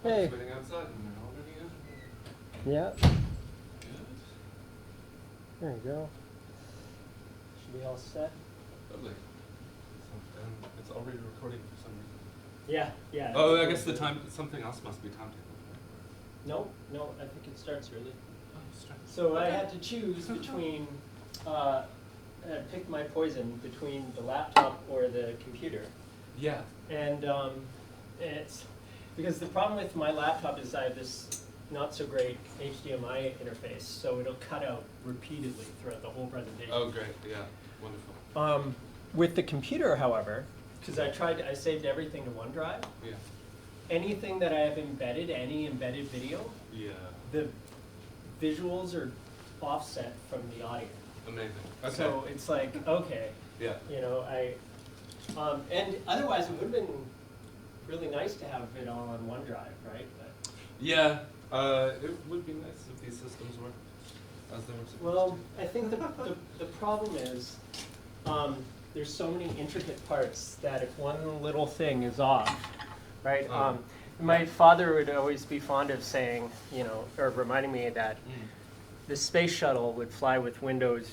Hey. I was waiting outside and they're already in. Yeah. Good. There you go. Should be all set. Lovely. So, it's already recording for some reason. Yeah. Oh, I guess the time, something else must be timetabled. No, I think it starts early. Oh, strange. So I had to choose between, I picked my poison between the laptop or the computer. Yeah. And it's, because the problem with my laptop is I have this not so great HDMI interface, so it'll cut out repeatedly throughout the whole presentation. Oh, great. Yeah. Wonderful. With the computer, however, because I saved everything to OneDrive. Yeah. Anything that I have embedded, any embedded video, Yeah. the visuals are offset from the audio. Amazing. Okay. So it's like, okay, Yeah. you know, and otherwise it would have been really nice to have it all on OneDrive, right? But Yeah. It would be nice if these systems worked as they were supposed well, to. I think the problem is there's so many intricate parts that if one little thing is off, right? My father would always be fond of saying, you know, or reminding me that the space shuttle would fly with Windows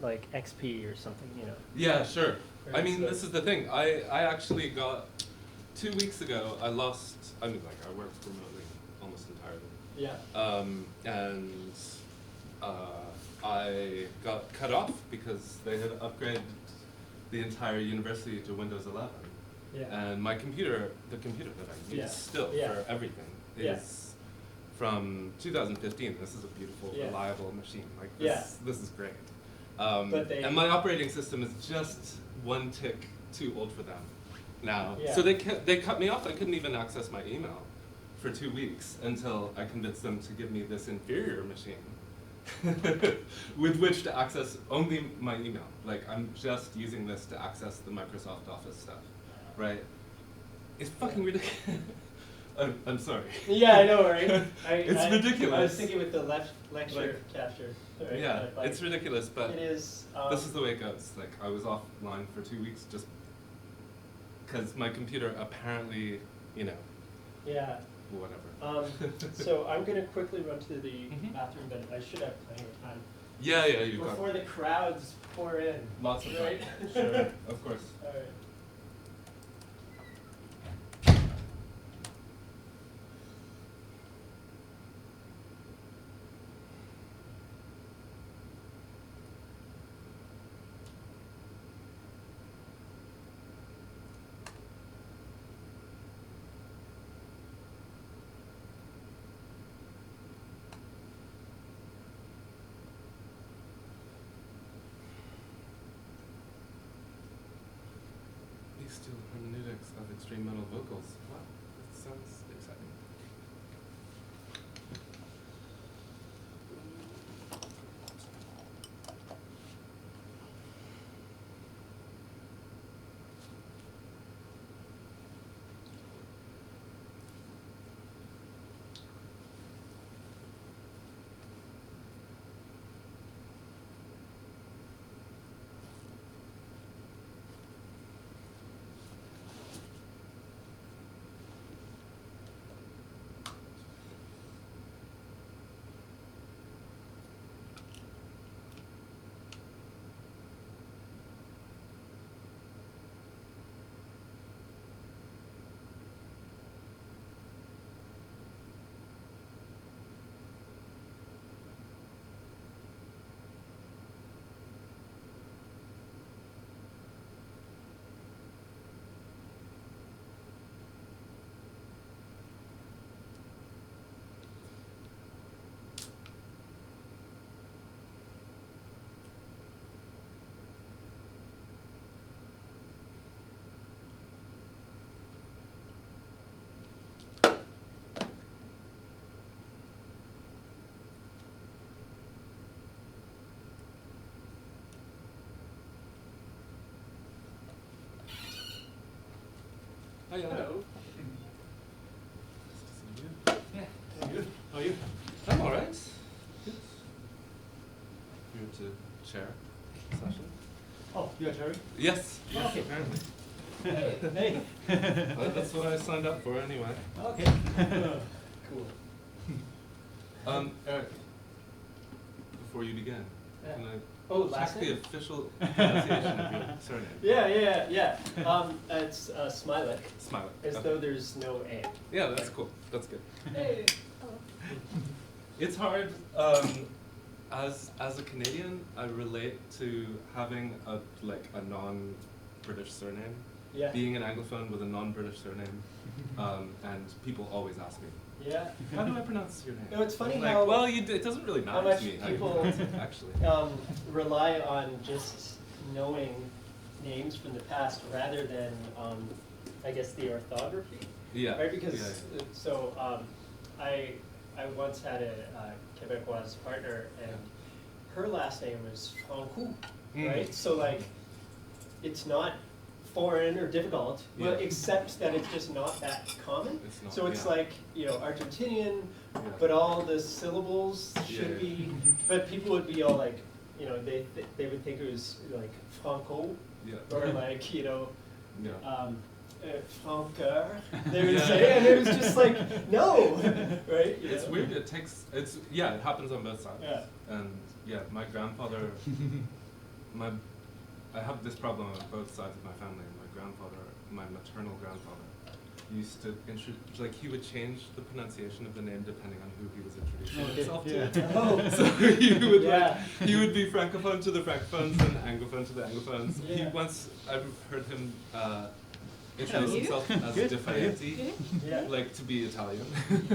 like XP or something, you know. Yeah, sure. I Right, mean, so- this is the thing. I actually got, 2 weeks ago, I worked remotely almost entirely. Yeah. And I got cut off because they had upgraded the entire university to Windows 11. Yeah. And my computer, the computer that I use Yeah. still Yeah. for everything, Yeah. is from 2015. This is a beautiful, Yeah. reliable machine. Like Yeah. this is great. But and my operating system is just one tick too old for them now. Yeah. So they cut me off. I couldn't even access my email for 2 weeks until I convinced them to give me this inferior machine with which to access only my email. Like, I'm just using this to access the Microsoft Office stuff, right? It's fucking ridiculous. I'm sorry. Yeah, I know, right? It's ridiculous. I was thinking with the lecture capture. Right? Yeah, Like, it's ridiculous, but it is. this is the way it goes. Like, I was offline for 2 weeks just because my computer apparently, you know, Yeah. whatever. So I'm going to quickly run to the Mhm. bathroom, but I should have plenty of time Yeah, you've got before the crowds pour in. lots of right? time. Sure, of course. All right. Bestial Hermeneutics of extreme metal vocals. Wow, that sounds exciting. Hi, Hello. Nice to see you. Yeah, good. How are you? I'm all right. Good. Here to chair the session. Oh, you got Terry? Yes. Okay. Apparently. Hey. Well, that's what I signed up for anyway. Okay. Cool. Eric, before you begin, can I Last check the name? official pronunciation of your surname? Yeah. It's Smialek, Smialek. as Okay. though there's no A. Yeah, that's cool. That's good. Hey. It's hard. As a Canadian, I relate to having a non-British surname. Yeah. Being an Anglophone with a non-British surname, and people always ask me, Yeah. "How do I pronounce your name?" No, it's funny I'm like, how- well, it doesn't really how matter much to me how you people pronounce it, actually. Rely on just knowing names from the past rather than, I guess, the orthography. Yeah. Right, because yeah. I once had a Quebecois partner, and her last name was Francoux, right? So like, it's not foreign or difficult, well, Yeah. except that it's just not that common. It's not, So it's yeah. like, Argentinian, Yeah. but all the syllables should Yeah. be, but people would be all like, they would think it was like Franco, Yeah. or like, Yeah. Francoeur, they would Yeah. say, and it was just like, no, right? It's weird. It happens on both sides. Yeah. And yeah, my grandfather, I have this problem on both sides of my family. My maternal grandfather, used to he would change the pronunciation of the name depending on who he was introducing himself to. Oh. So he would be Yeah. francophone to the francophones and anglophone to the anglophones. Yeah. I've heard him introduce himself as Good. Defianti, Yeah. like to be Italian.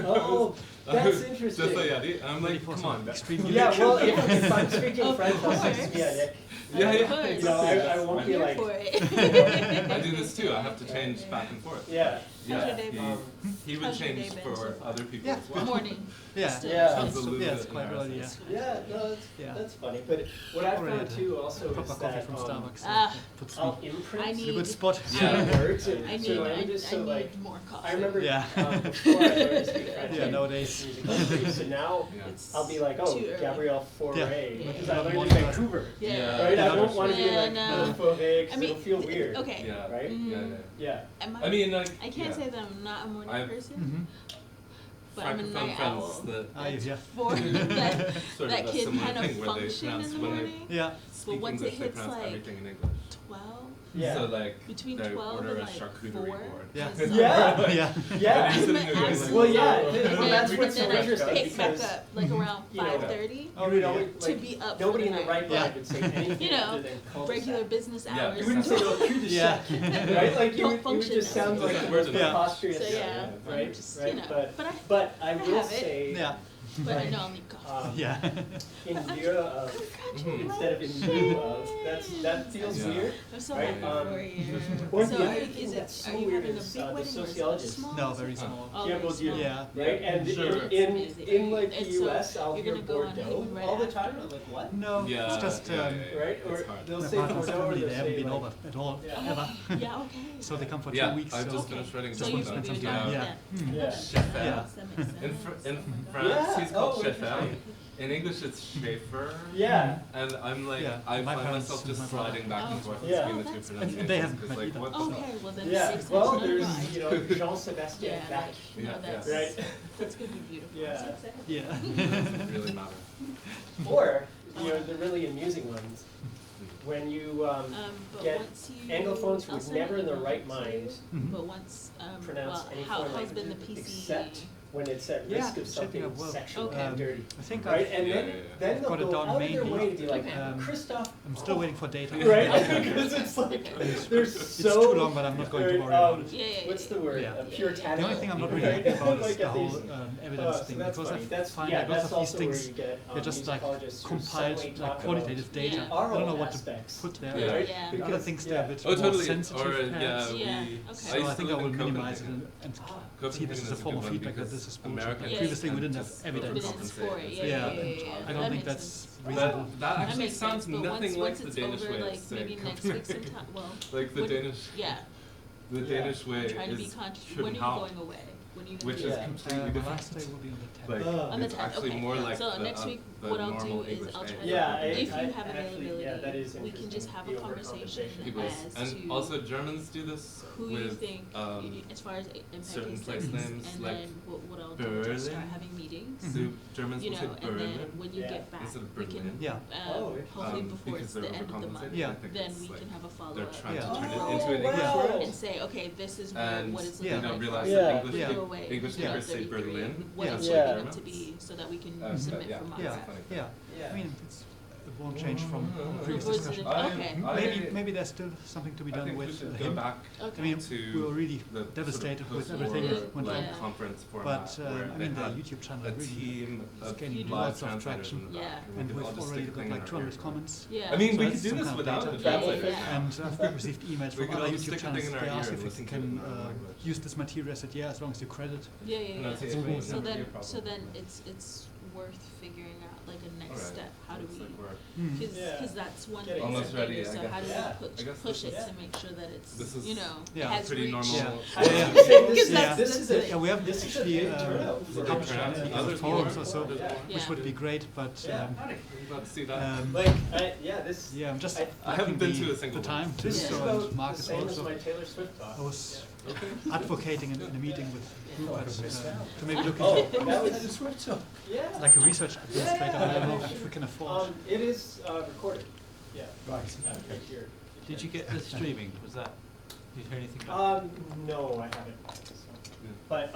Oh, that's interesting. Defianti. And I'm like, Really come on, extremely Yeah, well, if I'm speaking French, I'll say course. Smialek. Yeah, Of yeah. course. I won't be Here like, for it. I do this too. I have to change back and forth. yeah. Yeah, your day been? he would How's your change day been for so far? other people Yeah. as well. Morning. Yeah. Still. Yeah. Sounds a little Yeah, bit it's quite early, yeah. Yeah, no, Yeah. that's funny. But what I Already found had too also proper is coffee that from Starbucks. Ah. Puts I'll me imprint I in a need- good spot. certain words and I need, certain languages. So like, more coffee. I remember Yeah. Before I learned to speak French, Yeah, I nowadays. used music so now Yeah. It's I'll be like, oh, too early. Gabrielle Fauré, Yeah. because I learned Yeah. in Vancouver. Yeah. Right? I Yeah. don't want to be Yeah, like no. the Fauré because I mean, it'll feel weird. Okay. Yeah, Right? yeah, Mm. yeah. Yeah. I mean, like, I can't yeah. say that I'm not a morning I've- person, but I'm a Francophone night friends owl. that Ah, yeah. For that, sort that of a can similar kind of thing where they function in pronounce the when they morning. Yeah. speak once it English, they hits, pronounce like, everything in English. 12. Yeah. So like, Between they 12 order and, a like, charcuterie 4. board. Yeah. Yeah. Yeah. Yeah. And you're sitting I'm there going absolutely- Well, like, yeah. "Oh, Well, that's and what's then so I interesting pick back because, up like around you know, 5:30 Oh, you would really? always, to like, be up. nobody for in the night. right Yeah. mind would say anything You know, other than cul-de-sac. regular business Yeah. hours. You wouldn't say no Yeah. cul-de-sac, right? Like you Don't would function just sound as like a the word. most Yeah. preposterous, So yeah, right? I'm just, right? you know, But I will have it. say, Yeah. But I like, know I'll need coffee. Yeah. in lieu of, instead of in lieu of, that feels Yeah. weird. I'm so Right, happy for you. Or So the other like, thing is it? that's so Are you weird having a is, big the wedding or is it sociologist. small? No, very small. Oh, Yeah, very well, small. Yeah. Right, and Sure. in like the And so US, I'll you're hear gonna go on Bordeaux honeymoon right all the after? time. I'm like, what? No, Yeah, it's just Right? Or It's hard. they'll my say partner's Bordeaux, or family, they'll they haven't say been like, over at all, Yeah. ever. Yeah, okay. So they come for 2 Yeah, weeks. I've so just finished writing So a you book should on be spend some done time. with Yeah. that. Mm. Yeah. Chef. Yeah. That makes sense. In Oh my France, Yeah. he's called Oh, chef. interesting. In English, it's Schaefer. Yeah. And I'm like, Yeah, I my find parents myself and just my brother. sliding back and Oh. forth Yeah. between the Oh, two that's pronunciations. And they haven't 'cause, met like, either. what the Okay, well then Yeah. it makes Well, sense. there's, Right. Jean-Sébastien Yeah, Bach. like, no, Yeah, that's, yeah. Right. that's gonna be beautiful. Yeah. Yeah. doesn't really matter. Or, the really amusing ones, when you But get once you, Anglophones I'll would send never it in their over right to mind you, Mhm. But once, pronounce any how, foreign how's been the language PC? except when it's at Yeah, risk of checking something out well. sexual Okay. and dirty. I think Right? I've, And Yeah, then, yeah, yeah. then they'll Got it go down out of their mainly. way to be like, Okay. Christoph. I'm still waiting for data. Right? Because it's like, they're It's so. too long, but I'm not going to right, worry about it. Yeah, yeah, What's the yeah. word? Yeah. Puritanical. The only thing I'm not really right? happy about is Like the at whole these- evidence so thing, that's because I funny. That's, find yeah, that lots that's of these also where things, you get they're just like musicologists who compiled suddenly like talk qualitative about data. Yeah. I don't know oral what to aspects. put there. Yeah. Right? Yeah. The other Because- things yeah. they're a bit Oh, more totally. sensitive Or, perhaps. Yeah, we. okay. So I used to think I live will in minimize it Copenhagen. and see Copenhagen this as is a form good of one feedback that because this is bullshit. Americans But previously we didn't tend have to evidence. Evidence for it, yeah, Yeah. yeah. I don't That think makes that's sense. reasonable. That actually makes sounds sense, but nothing once like it's the Danish over, way of like saying maybe next week Copenhagen. sometime. Well, Like the what- Danish, Yeah, the Yeah. Danish way trying to be is conscious. When are you København. going away? When you which do is it? completely The different. last day will be on the 10th. Like, On the it's 10th, actually okay. more like So the, next week, the what I'll normal do is English I'll day. try to, Yeah, if you I have actually, availability, yeah, that is we can just interesting, have the a overall conversation People, as and to also Germans do this who you with think, as far as certain impact place studies, names, and like then what I'll do is just start Berlin. having meetings, So Germans you will say know, and then Berlin when you Yeah. get back, instead of we Berlin. can, Yeah. Oh, hopefully before because it's they're the end of the month, overcompensating. Yeah. I think then it's we like can have a they're follow-up. trying Yeah. to turn Oh, it into an English wow. word. And say, okay, this is And what it's they looking don't like realize for Yeah. that Yeah. your way, English you know, speakers say 33, Berlin, what Yeah. it's Yeah. looking to be, so that we can submit yeah. for months. Yeah. funny. Yeah. Yeah. I mean, it won't change from previous Was discussion. it- okay. Maybe there's still something to be I done think we with should him. go back Okay. I mean, to we were really the devastated sort with of everything post-war, that went like, on. conference format But where I they mean, the had YouTube channel a really team is of gaining live lots of translators traction. in the Yeah. back, And we could we've all just already stick a got thing like in 200 our ear. comments. Yeah. I mean, So we that's could do some this kind of without data. a Travel translator. fish. Yeah. And I've received emails We from could other all just YouTube stick a channels. thing in They our ask ear if and we listen to it in can our language. use this material. I said, yeah, as long as you credit. Yeah, yeah, yeah. Pronunciation would So never be a then, problem. so then it's worth figuring out like a next Alright. step. How do Looks we? like we're Because Yeah. that's one Getting thing. almost to ready, figure, I so guess. how do Yeah. I we guess push this it is- to make sure that it's this is you know Yeah. has pretty reached. normal. Yeah. I was Yeah. gonna say, Because Yeah. this is that's a, Yeah, we have this is a actually big turnout for published turnout. in Others forums more. or so, Yeah. which would be great. But Yeah. Let's see that. Like, this. yeah, I'm just I haven't been lacking to a single the one. time to This do is so, about and Mark the is same as also. my Taylor Swift talk. I was Okay. advocating in a meeting with to maybe look Oh, into that was yeah. like a research administrator. I don't know if we can afford. It is recorded. Yeah. Right. Right here. Did you get the streaming? Was that? Did you hear anything about No, I haven't. Yeah. But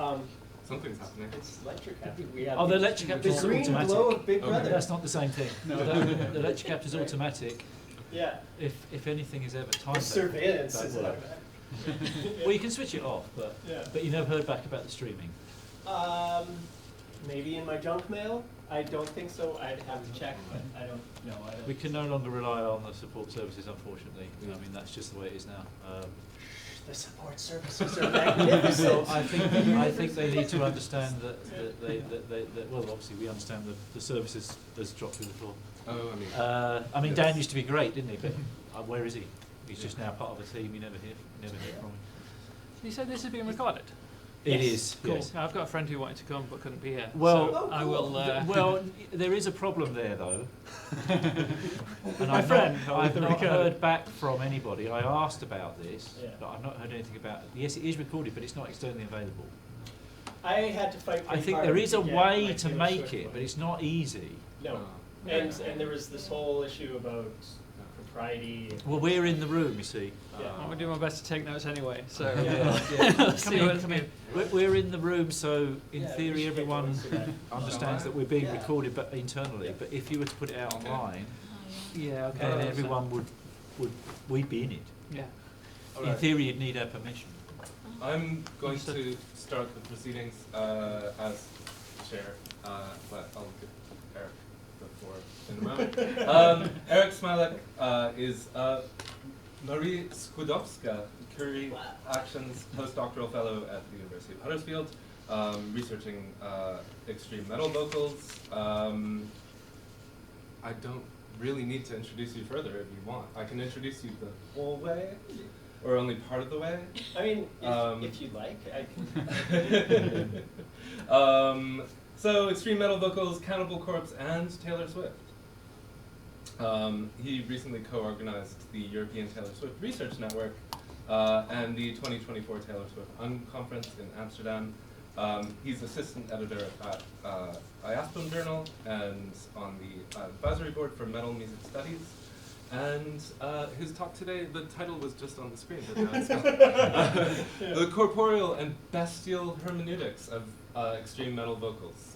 Something's happening. it's lecture capture. We have Oh, the lecture the capture is green automatic. glow of Big Okay. Brother. That's not the same thing. No. The lecture capture is automatic. Yeah. If anything is ever The time surveillance that is work. automatic. Well, you can switch it off, but Yeah. you never heard back about the streaming. Maybe in my junk mail. I don't think so. I'd have to check, but I don't know. I don't. We can no longer rely on the support services, unfortunately. I mean, that's just the way it is now. The support services are magnificent. So I think they need to understand that well, obviously we understand the services has dropped through the floor. Oh, I mean, yes. Dan used to be great, didn't he? But where is he? He's just now part of a team. You never hear from him. You said this is being recorded? It Yes. is. Cool. Yes. I've got a friend who wanted to come but couldn't be here. Well- so I will. Well, there is a problem there, though. And My friend, I've with the not recording. heard back from anybody. I asked about this, Yeah. but I've not heard anything about it. Yes, it is recorded, but it's not externally available. I had to fight. I pretty think hard there is a to get my way to Taylor make Swift it, book. but it's not easy. No. Oh. And there was this whole issue about propriety. Well, we're in the room, you see. Yeah. I'm gonna do my best to take notes anyway. So Yeah. let's see what's Come in. coming. We're in the room, so in Yeah, we theory should take everyone notes of that. understands that we're being Yeah. recorded, but internally. But if you were to put it out Okay. online, Oh, yeah. Yeah. Okay. then so- everyone we'd be in it. Yeah. All In right. theory, you'd need our permission. I'm going to start the proceedings as chair, but I'll give Eric the floor in a moment. Eric Smialek is Marie Skłodowska Curie Actions postdoctoral fellow at the University of Huddersfield, researching extreme metal vocals. I don't really need to introduce you further if you want. I can introduce you the whole way, or only part of the way. I mean, Um, if you'd like, I can. So extreme metal vocals, Cannibal Corpse, and Taylor Swift. He recently co-organized the European Taylor Swift Research Network and the 2024 Taylor Swift Unconference in Amsterdam. He's assistant editor at IASPM Journal and on the advisory board for Metal Music Studies. And his talk today, the title was just on the screen, but now it's gone. The Corporeal and Bestial Hermeneutics of Extreme Metal Vocals.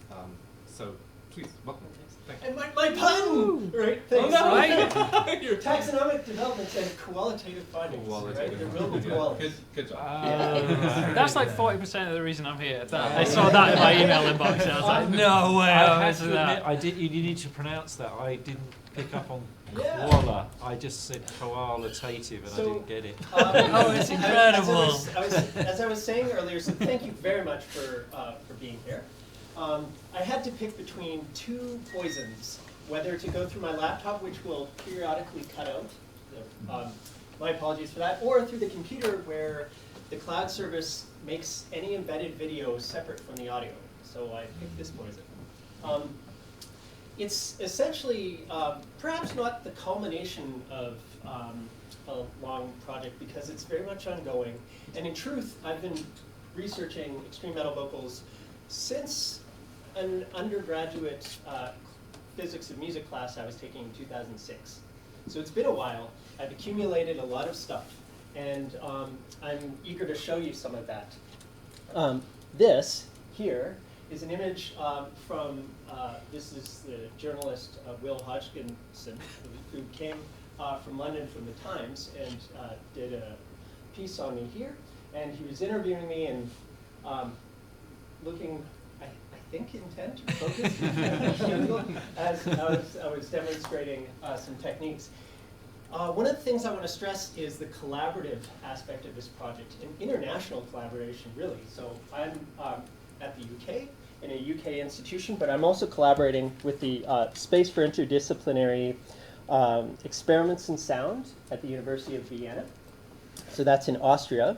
So please, welcome. Thank you. And my pun! Right, thanks. Oh, no. Right? You're Taxonomic developments and koala-tative findings. Right? They're real koalas. Good job. That's like 40% of the reason I'm here. I saw that in my email inbox and I was like, no way. I I'm have missing to admit, that. you need to pronounce that. I didn't pick up on Yeah. koala. I just said koala-tative, and I So, didn't get it. Oh, it's incredible. As I was saying earlier, so thank you very much for being here. I had to pick between two poisons, whether to go through my laptop, which will periodically cut out, my apologies for that, or through the computer where the cloud service makes any embedded video separate from the audio. So I picked this poison. It's essentially perhaps not the culmination of a long project because it's very much ongoing. And in truth, I've been researching extreme metal vocals since an undergraduate physics of music class I was taking in 2006. So it's been a while. I've accumulated a lot of stuff, and I'm eager to show you some of that. This here is an image from, this is the journalist Will Hodgkinson, who came from London from the Times and did a piece on me here. And he was interviewing me and looking, I think, intent, focused, as I was demonstrating some techniques. One of the things I want to stress is the collaborative aspect of this project, an international collaboration, really. So I'm at the UK, in a UK institution, but I'm also collaborating with the Space for Interdisciplinary Experiments in Sound at the University of Vienna. So that's in Austria.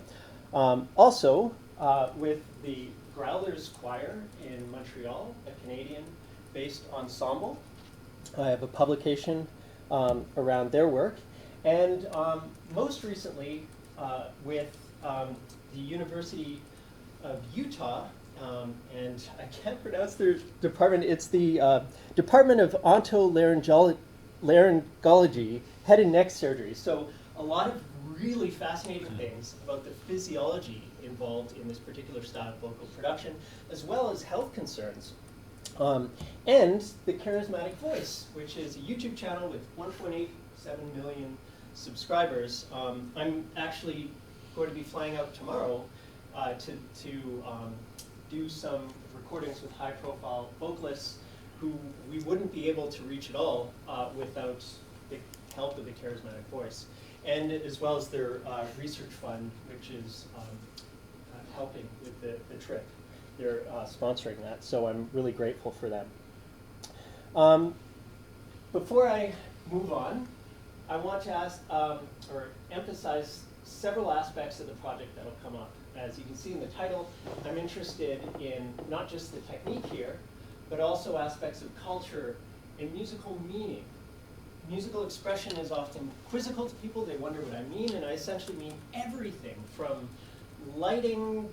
Also with the Growlers Choir in Montreal, a Canadian-based ensemble. I have a publication around their work. And most recently with the University of Utah, and I can't pronounce their department, it's the Department of Otolaryngology, Head and Neck Surgery. So a lot of really fascinating things about the physiology involved in this particular style of vocal production, as well as health concerns. And the Charismatic Voice, which is a YouTube channel with 1.87 million subscribers. I'm actually going to be flying out tomorrow to do some recordings with high-profile vocalists who we wouldn't be able to reach at all without the help of the Charismatic Voice, and as well as their research fund, which is helping with the trip. They're sponsoring that, so I'm really grateful for them. Before I move on, I want to ask or emphasize several aspects of the project that will come up. As you can see in the title, I'm interested in not just the technique here, but also aspects of culture and musical meaning. Musical expression is often quizzical to people. They wonder what I mean, and I essentially mean everything from lighting,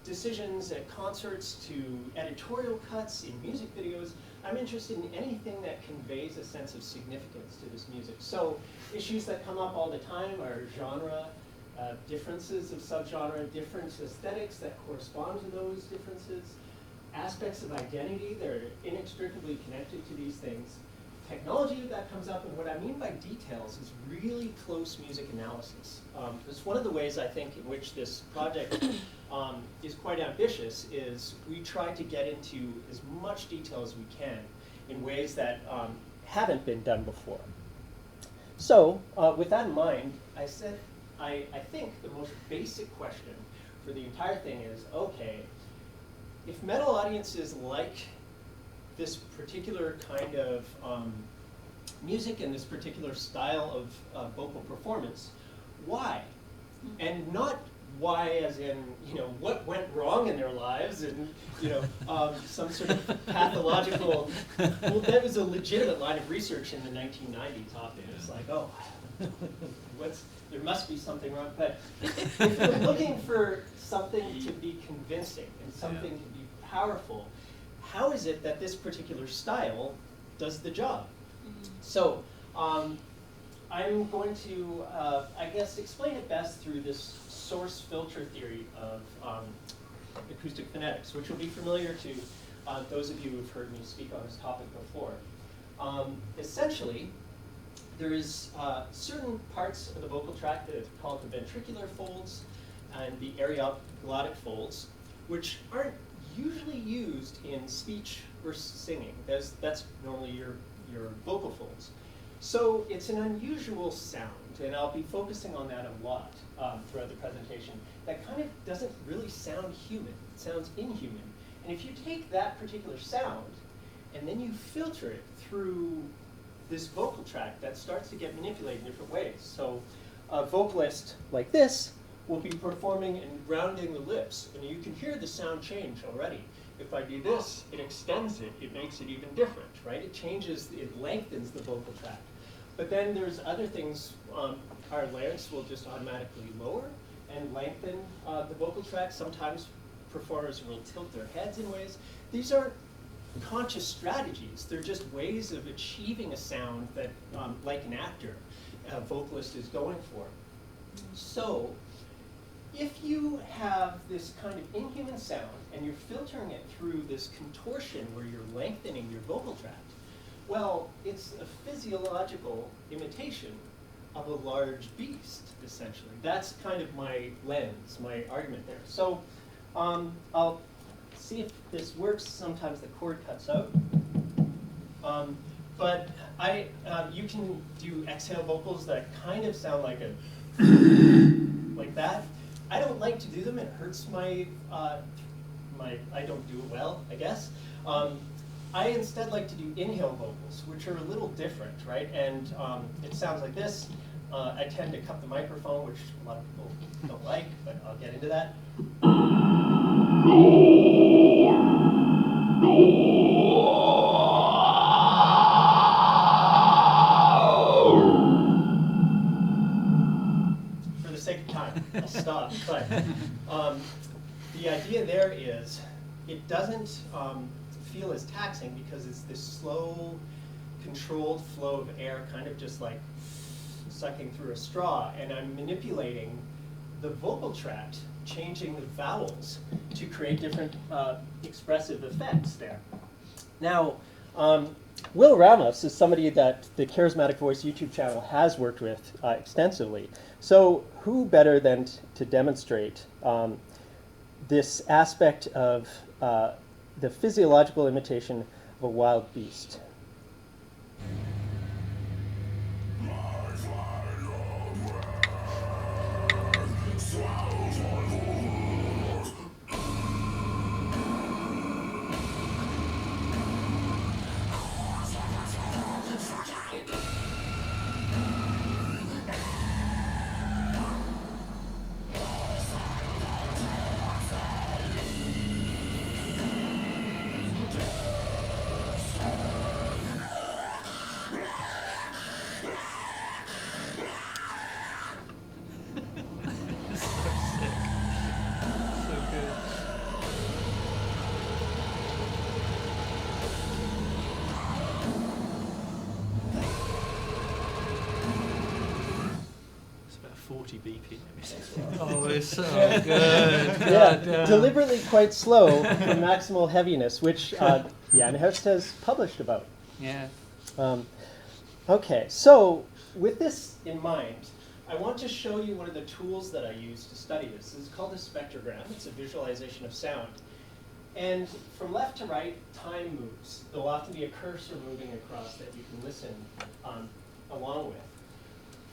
decisions at concerts to editorial cuts in music videos. I'm interested in anything that conveys a sense of significance to this music. So issues that come up all the time are genre, differences of subgenre, different aesthetics that correspond to those differences, aspects of identity that are inextricably connected to these things, technology that comes up, and what I mean by details is really close music analysis. It's one of the ways I think in which this project is quite ambitious is we try to get into as much detail as we can in ways that haven't been done before. So with that in mind, I said, I think the most basic question for the entire thing is, okay, if metal audiences like this particular kind of music and this particular style of vocal performance, why? And not why as in, what went wrong in their lives and, some sort of pathological, well, that was a legitimate line of research in the 1990s often. It's like, oh, there must be something wrong. But if we're looking for something to be convincing and something to be powerful, how is it that this particular style does the job? So I'm going to, I guess, explain it best through this source filter theory of acoustic phonetics, which will be familiar to those of you who've heard me speak on this topic before. Essentially, there is certain parts of the vocal tract that are called the ventricular folds and the areoglottic folds, which aren't usually used in speech or singing. That's normally your vocal folds. So it's an unusual sound, and I'll be focusing on that a lot throughout the presentation. That kind of doesn't really sound human. It sounds inhuman. And if you take that particular sound and then you filter it through this vocal tract, that starts to get manipulated in different ways. So a vocalist like this will be performing and rounding the lips, and you can hear the sound change already. If I do this, it extends it, it makes it even different, right? It changes, it lengthens the vocal tract. But then there's other things, our larynx will just automatically lower and lengthen the vocal tract. Sometimes performers will tilt their heads in ways. These aren't conscious strategies. They're just ways of achieving a sound that, like an actor, a vocalist is going for. So, if you have this kind of inhuman sound and you're filtering it through this contortion where you're lengthening your vocal tract, well, it's a physiological imitation of a large beast, essentially. That's kind of my lens, my argument there. So I'll see if this works. Sometimes the cord cuts out. But you can do exhale vocals that kind of sound like a like that. I don't like to do them. It hurts I don't do it well, I guess. I instead like to do inhale vocals, which are a little different, right? And it sounds like this. I tend to cup the microphone, which a lot of people don't like, but I'll get into that. For the sake of time, I'll stop. But the idea there is it doesn't feel as taxing because it's this slow, controlled flow of air, kind of just like sucking through a straw, and I'm manipulating the vocal tract, changing the vowels to create different expressive effects there. Now, Will Ramos is somebody that the Charismatic Voice YouTube channel has worked with extensively. So who better than to demonstrate this aspect of the physiological imitation of a wild beast? It's about 40 BPMs. Oh, it's so Yeah. good. Yeah, Goddamn. deliberately quite slow for maximal heaviness, which Jan Hurst has published about. Yeah. Okay, so with this in mind, I want to show you one of the tools that I use to study this. This is called a spectrogram. It's a visualization of sound. And from left to right, time moves. There'll often be a cursor moving across that you can listen along with.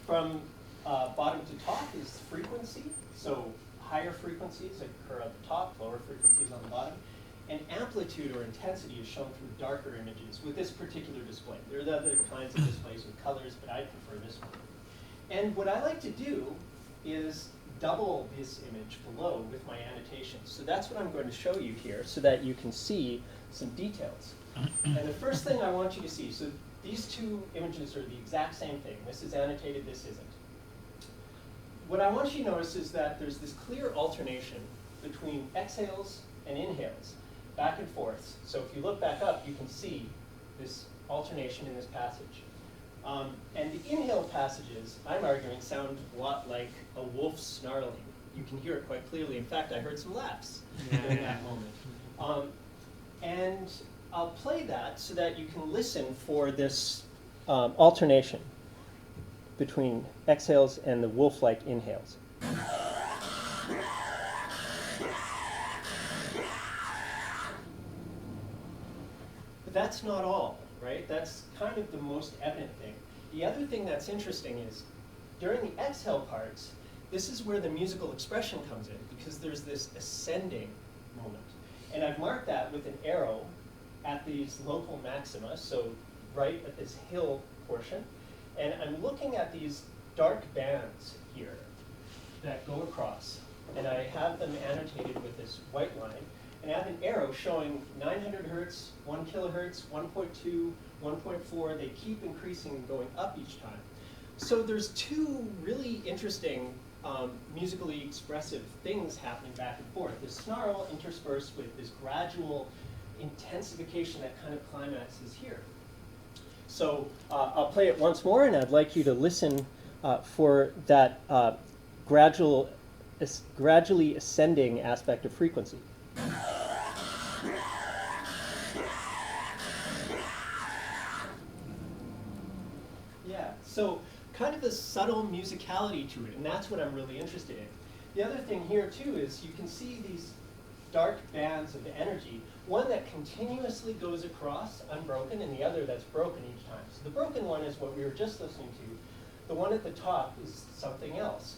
From bottom to top is frequency. So higher frequencies occur at the top, lower frequencies on the bottom. And amplitude or intensity is shown through darker images with this particular display. There are other kinds of displays with colors, but I prefer this one. And what I like to do is double this image below with my annotations. So that's what I'm going to show you here so that you can see some details. And the first thing I want you to see, so these two images are the exact same thing. This is annotated, this isn't. What I want you to notice is that there's this clear alternation between exhales and inhales, back and forth. So if you look back up, you can see this alternation in this passage. And the inhale passages, I'm arguing, sound a lot like a wolf snarling. You can hear it quite clearly. In fact, I heard some laughs during that moment. And I'll play that so that you can listen for this alternation between exhales and the wolf-like inhales. But that's not all, right? That's kind of the most evident thing. The other thing that's interesting is during the exhale parts, this is where the musical expression comes in because there's this ascending moment. And I've marked that with an arrow at these local maxima, so right at this hill portion. And I'm looking at these dark bands here. that go across, and I have them annotated with this white line, and I have an arrow showing 900 hertz, 1 kilohertz, 1.2, 1.4. They keep increasing and going up each time. So there's two really interesting musically expressive things happening back and forth. This snarl interspersed with this gradual intensification that kind of climaxes here. So I'll play it once more, and I'd like you to listen for that gradually ascending aspect of frequency. Yeah, so kind of a subtle musicality to it, and that's what I'm really interested in. The other thing here, too, is you can see these dark bands of energy, one that continuously goes across unbroken, and the other that's broken each time. So the broken one is what we were just listening to. The one at the top is something else.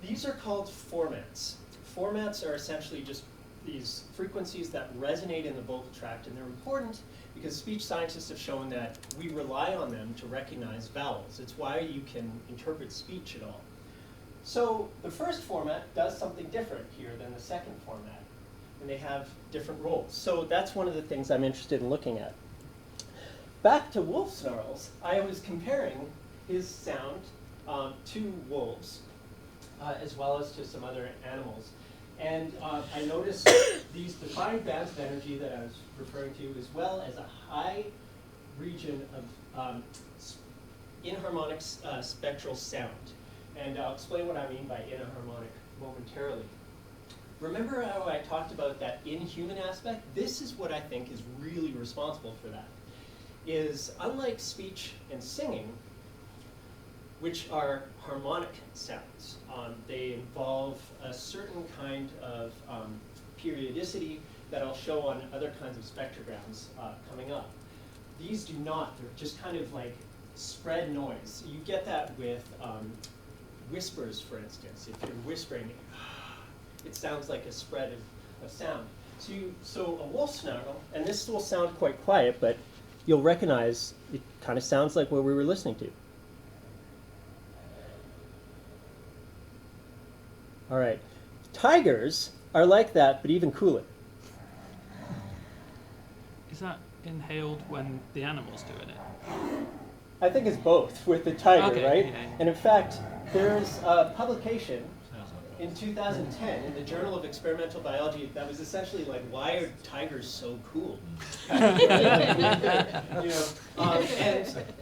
These are called formats. Formats are essentially just these frequencies that resonate in the vocal tract, and they're important because speech scientists have shown that we rely on them to recognize vowels. It's why you can interpret speech at all. So the first format does something different here than the second format, and they have different roles. So that's one of the things I'm interested in looking at. Back to wolf snarls, I was comparing his sound to wolves, as well as to some other animals. And I noticed these defined bands of energy that I was referring to, as well as a high region of inharmonic spectral sound. And I'll explain what I mean by inharmonic momentarily. Remember how I talked about that inhuman aspect? This is what I think is really responsible for that. Is unlike speech and singing, which are harmonic sounds. They involve a certain kind of periodicity that I'll show on other kinds of spectrograms coming up. These do not. They're just kind of like spread noise. You get that with whispers, for instance. If you're whispering, it sounds like a spread of sound. So a wolf snarl, and this will sound quite quiet, but you'll recognize it kind of sounds like what we were listening to. All right. Tigers are like that, but even cooler. Is that inhaled when the animal's doing it? I think it's both with the tiger, Okay, right? yeah, yeah. And in fact, there's a publication in 2010 in the Journal of Experimental Biology that was essentially like, why are tigers so cool? And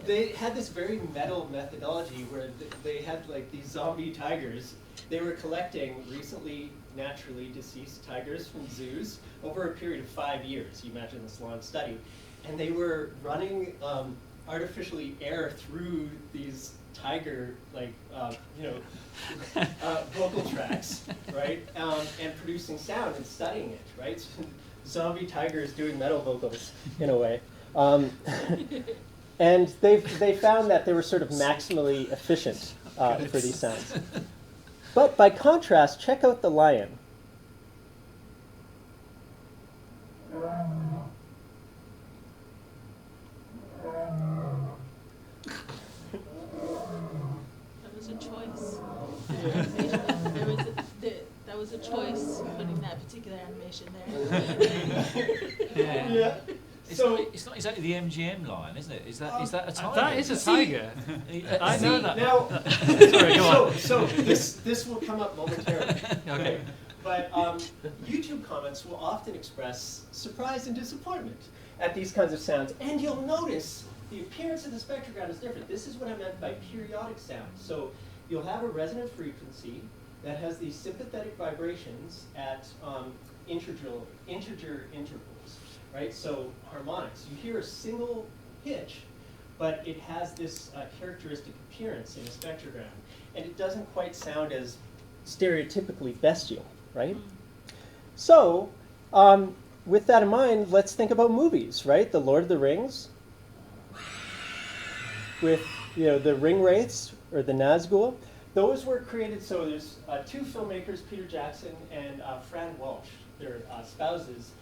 they had this very metal methodology where they had like these zombie tigers. They were collecting recently naturally deceased tigers from zoos over a period of 5 years. You imagine this long study. And they were running artificially air through these tiger, vocal tracks, right? And producing sound and studying it, right? So, zombie tigers doing metal vocals, in a way. And they found that they were sort of maximally efficient for these sounds. But by contrast, check out the lion. That was a choice. That was a choice putting that particular animation there. Yeah. So It's not exactly the MGM line, is it? Is that a tiger? That is a tiger. I know that. now, Sorry, go on. so this will come up momentarily. Okay. But YouTube comments will often express surprise and disappointment at these kinds of sounds. And you'll notice the appearance of the spectrogram is different. This is what I meant by periodic sound. So you'll have a resonant frequency that has these sympathetic vibrations at integer intervals, right? So harmonics. You hear a single pitch, but it has this characteristic appearance in a spectrogram. And it doesn't quite sound as stereotypically bestial, right? So, with that in mind, let's think about movies, right? The Lord of the Rings, with the ring wraiths or the Nazgul. Those were created. So there's two filmmakers, Peter Jackson and Fran Walsh. They're spouses,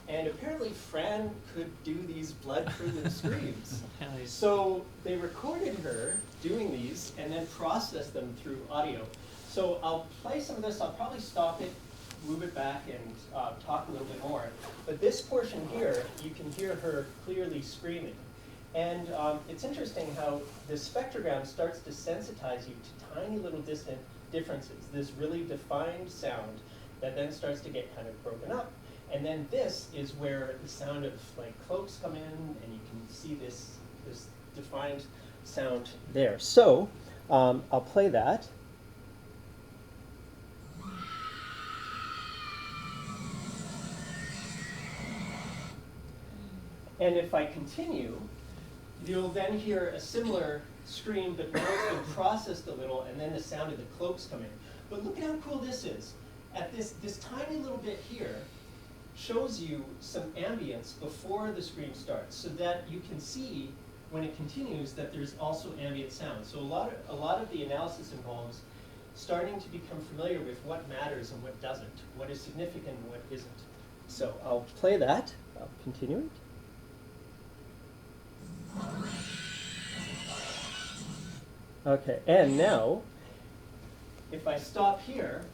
and apparently Fran could do these blood-curdling screams. So they recorded her doing these and then processed them through audio. So I'll play some of this. I'll probably stop it, move it back, and talk a little bit more. But this portion here, you can hear her clearly screaming. And it's interesting how the spectrogram starts to sensitize you to tiny little distant differences. This really defined sound that then starts to get kind of broken up. And then this is where the sound of like cloaks come in, and you can see this defined sound there. So I'll play that. And if I continue, you'll then hear a similar scream, but now it's been processed a little, and then the sound of the cloaks come in. But look at how cool this is. At this tiny little bit here shows you some ambience before the scream starts, so that you can see when it continues that there's also ambient sound. So a lot of the analysis involves starting to become familiar with what matters and what doesn't, what is significant and what isn't. So I'll play that. I'll continue it. Okay, and now, if I stop here,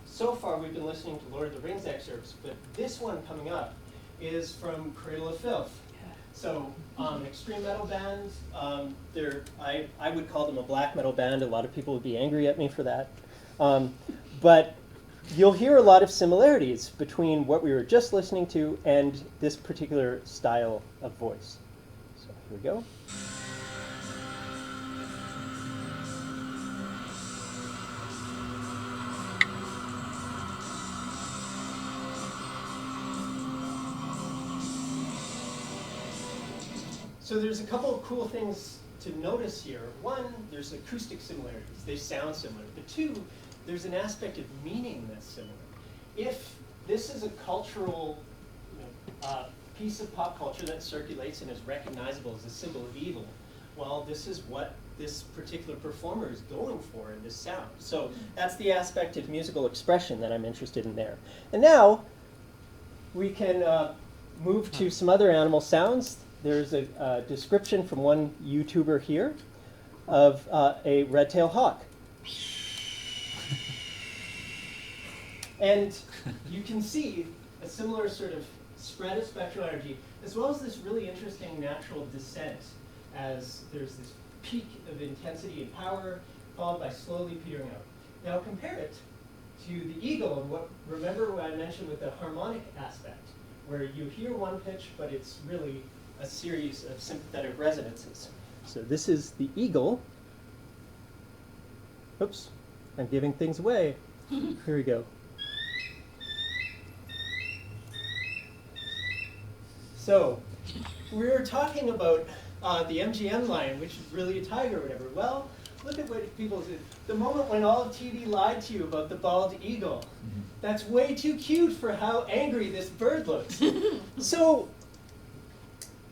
so far we've been listening to Lord of the Rings excerpts, but this one coming up is from Cradle of Filth. So, extreme metal band, I would call them a black metal band. A lot of people would be angry at me for that. But you'll hear a lot of similarities between what we were just listening to and this particular style of voice. So here we go. So there's a couple of cool things to notice here. One, there's acoustic similarities. They sound similar. But two, there's an aspect of meaning that's similar. If this is a cultural piece of pop culture that circulates and is recognizable as a symbol of evil, well, this is what this particular performer is going for in this sound. So that's the aspect of musical expression that I'm interested in there. And now we can move to some other animal sounds. There's a description from one YouTuber here of a red-tailed hawk. And you can see a similar sort of spread of spectral energy, as well as this really interesting natural descent, as there's this peak of intensity and power, followed by slowly petering out. Now compare it to the eagle, and remember what I mentioned with the harmonic aspect, where you hear one pitch, but it's really a series of sympathetic resonances. So this is the eagle. Oops, I'm giving things away. Here we go. So we were talking about the MGM lion, which is really a tiger or whatever. Well, look at what people did. The moment when all of TV lied to you about the bald eagle, that's way too cute for how angry this bird looks. So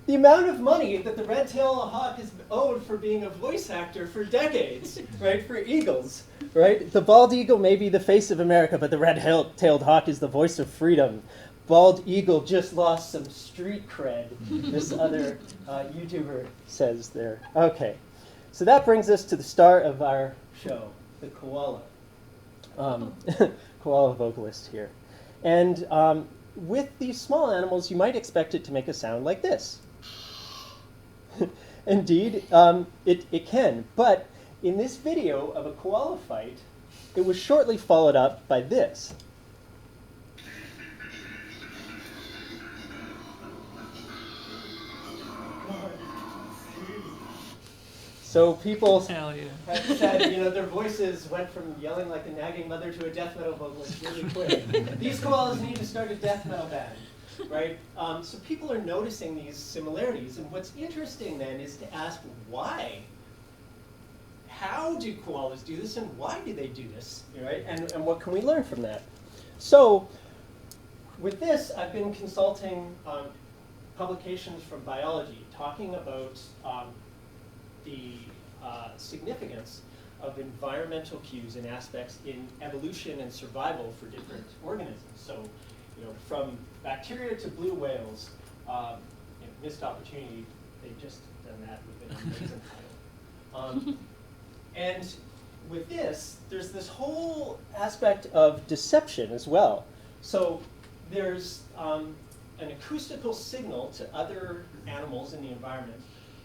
the amount of money that the red-tailed hawk has owed for being a voice actor for decades, right, for eagles, right? The bald eagle may be the face of America, but the red-tailed hawk is the voice of freedom. Bald eagle just lost some street cred, this other YouTuber says there. Okay, so that brings us to the start of our show, the koala. Koala vocalist here. And with these small animals, you might expect it to make a sound like this. Indeed, it can. But in this video of a koala fight, it was shortly followed up by this. So people Hell yeah. have said, their voices went from yelling like a nagging mother to a death metal vocalist really quick. These koalas need to start a death metal band, right? So people are noticing these similarities, and what's interesting then is to ask why. How do koalas do this, and why do they do this, right? And what can we learn from that? So with this, I've been consulting publications from biology, talking about the significance of environmental cues and aspects in evolution and survival for different organisms. So, from bacteria to blue whales, missed opportunity. They've just done that with an amazing title. And with this, there's this whole aspect of deception as well. So there's an acoustical signal to other animals in the environment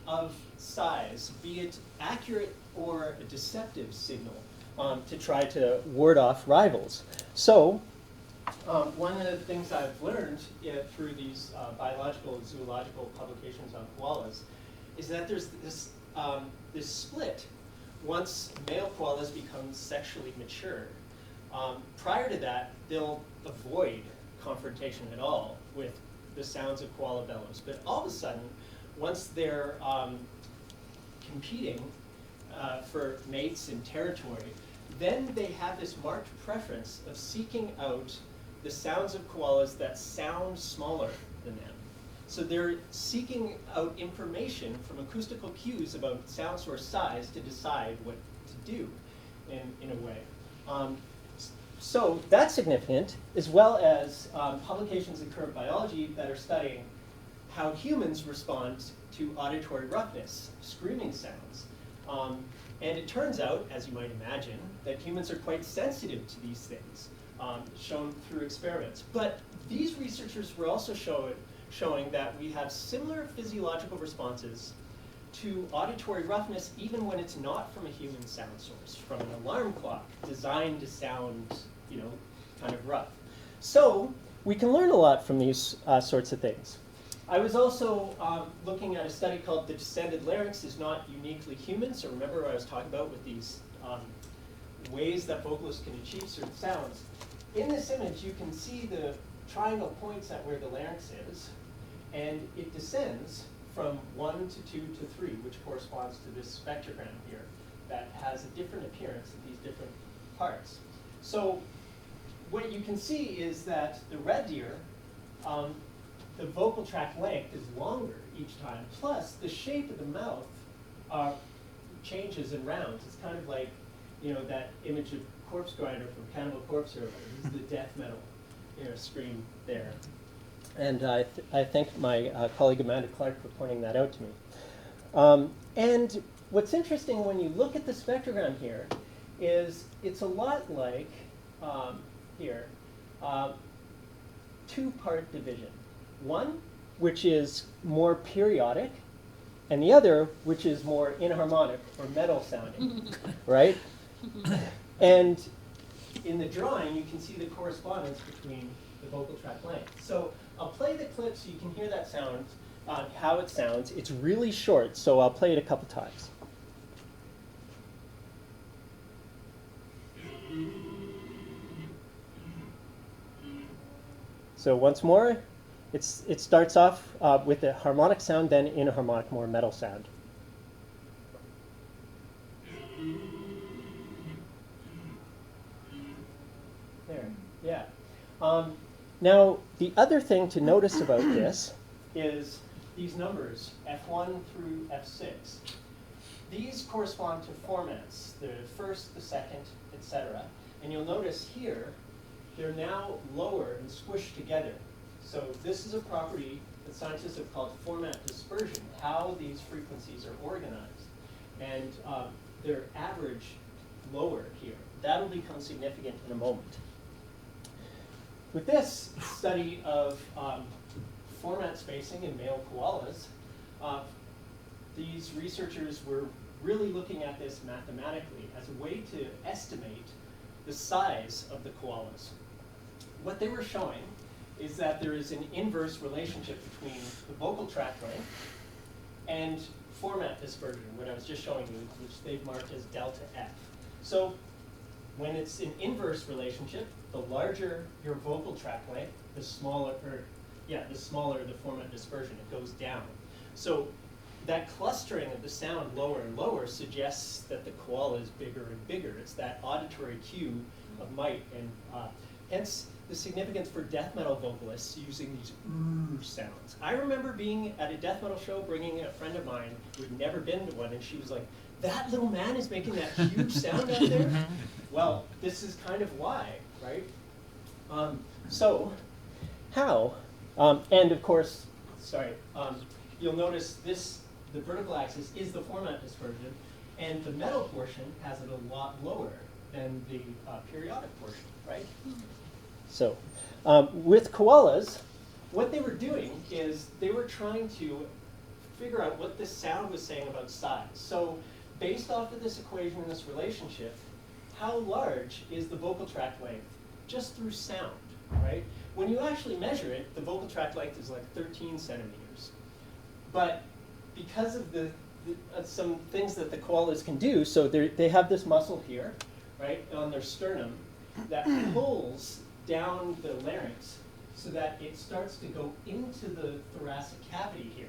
of size, be it accurate or a deceptive signal, to try to ward off rivals. So one of the things I've learned through these biological and zoological publications on koalas is that there's this, this split once male koalas become sexually mature. Prior to that, they'll avoid confrontation at all with the sounds of koala bellows. But all of a sudden, once they're competing for mates and territory, then they have this marked preference of seeking out the sounds of koalas that sound smaller than them. So they're seeking out information from acoustical cues about sound source size to decide what to do in a way. So that's significant, as well as publications in current biology that are studying how humans respond to auditory roughness, screaming sounds. And it turns out, as you might imagine, that humans are quite sensitive to these things, shown through experiments. But these researchers were also showing that we have similar physiological responses to auditory roughness even when it's not from a human sound source, from an alarm clock designed to sound, kind of rough. So we can learn a lot from these sorts of things. I was also looking at a study called The Descended Larynx is Not Uniquely Human. So remember what I was talking about with these ways that vocalists can achieve certain sounds. In this image, you can see the triangle points at where the larynx is, and it descends from 1 to 2 to 3, which corresponds to this spectrogram here that has a different appearance at these different parts. So what you can see is that the red deer, the vocal tract length is longer each time, plus the shape of the mouth changes and rounds. It's kind of like, that image of Corpse Grinder from Cannibal Corpse Hero. This is the death metal, scream there. And I thank my colleague Amanda Clark for pointing that out to me. And what's interesting when you look at the spectrogram here is it's a lot like here, two-part division. One, which is more periodic, and the other, which is more inharmonic or metal sounding, right? And in the drawing, you can see the correspondence between the vocal tract length. So I'll play the clip so you can hear that sound, how it sounds. It's really short, so I'll play it a couple times. So once more, it starts off with a harmonic sound, then inharmonic, more metal sound. There, yeah. Now, the other thing to notice about this is these numbers, F1 through F6. These correspond to formants, the first, the second, etc. And you'll notice here, they're now lower and squished together. So this is a property that scientists have called format dispersion, how these frequencies are organized. And they're average lower here. That'll become significant in a moment. With this study of format spacing in male koalas, these researchers were really looking at this mathematically as a way to estimate the size of the koalas. What they were showing is that there is an inverse relationship between the vocal tract length and format dispersion, what I was just showing you, which they've marked as delta F. So when it's an inverse relationship, the larger your vocal tract length, the smaller the format dispersion. It goes down. So that clustering of the sound lower and lower suggests that the koala is bigger and bigger. It's that auditory cue of might, and hence the significance for death metal vocalists using these sounds. I remember being at a death metal show, bringing a friend of mine who had never been to one, and she was like, "That little man is making that huge sound out there?" Well, this is kind of why, right? So, how? And of course, sorry, you'll notice this, the vertical axis is the format dispersion, And the metal portion has it a lot lower than the periodic portion, right? So with koalas, what they were doing is they were trying to figure out what this sound was saying about size. So based off of this equation and this relationship, how large is the vocal tract length just through sound, right? When you actually measure it, the vocal tract length is like 13 centimeters. But because of some things that the koalas can do, so they have this muscle here, right, on their sternum that pulls down the larynx so that it starts to go into the thoracic cavity here.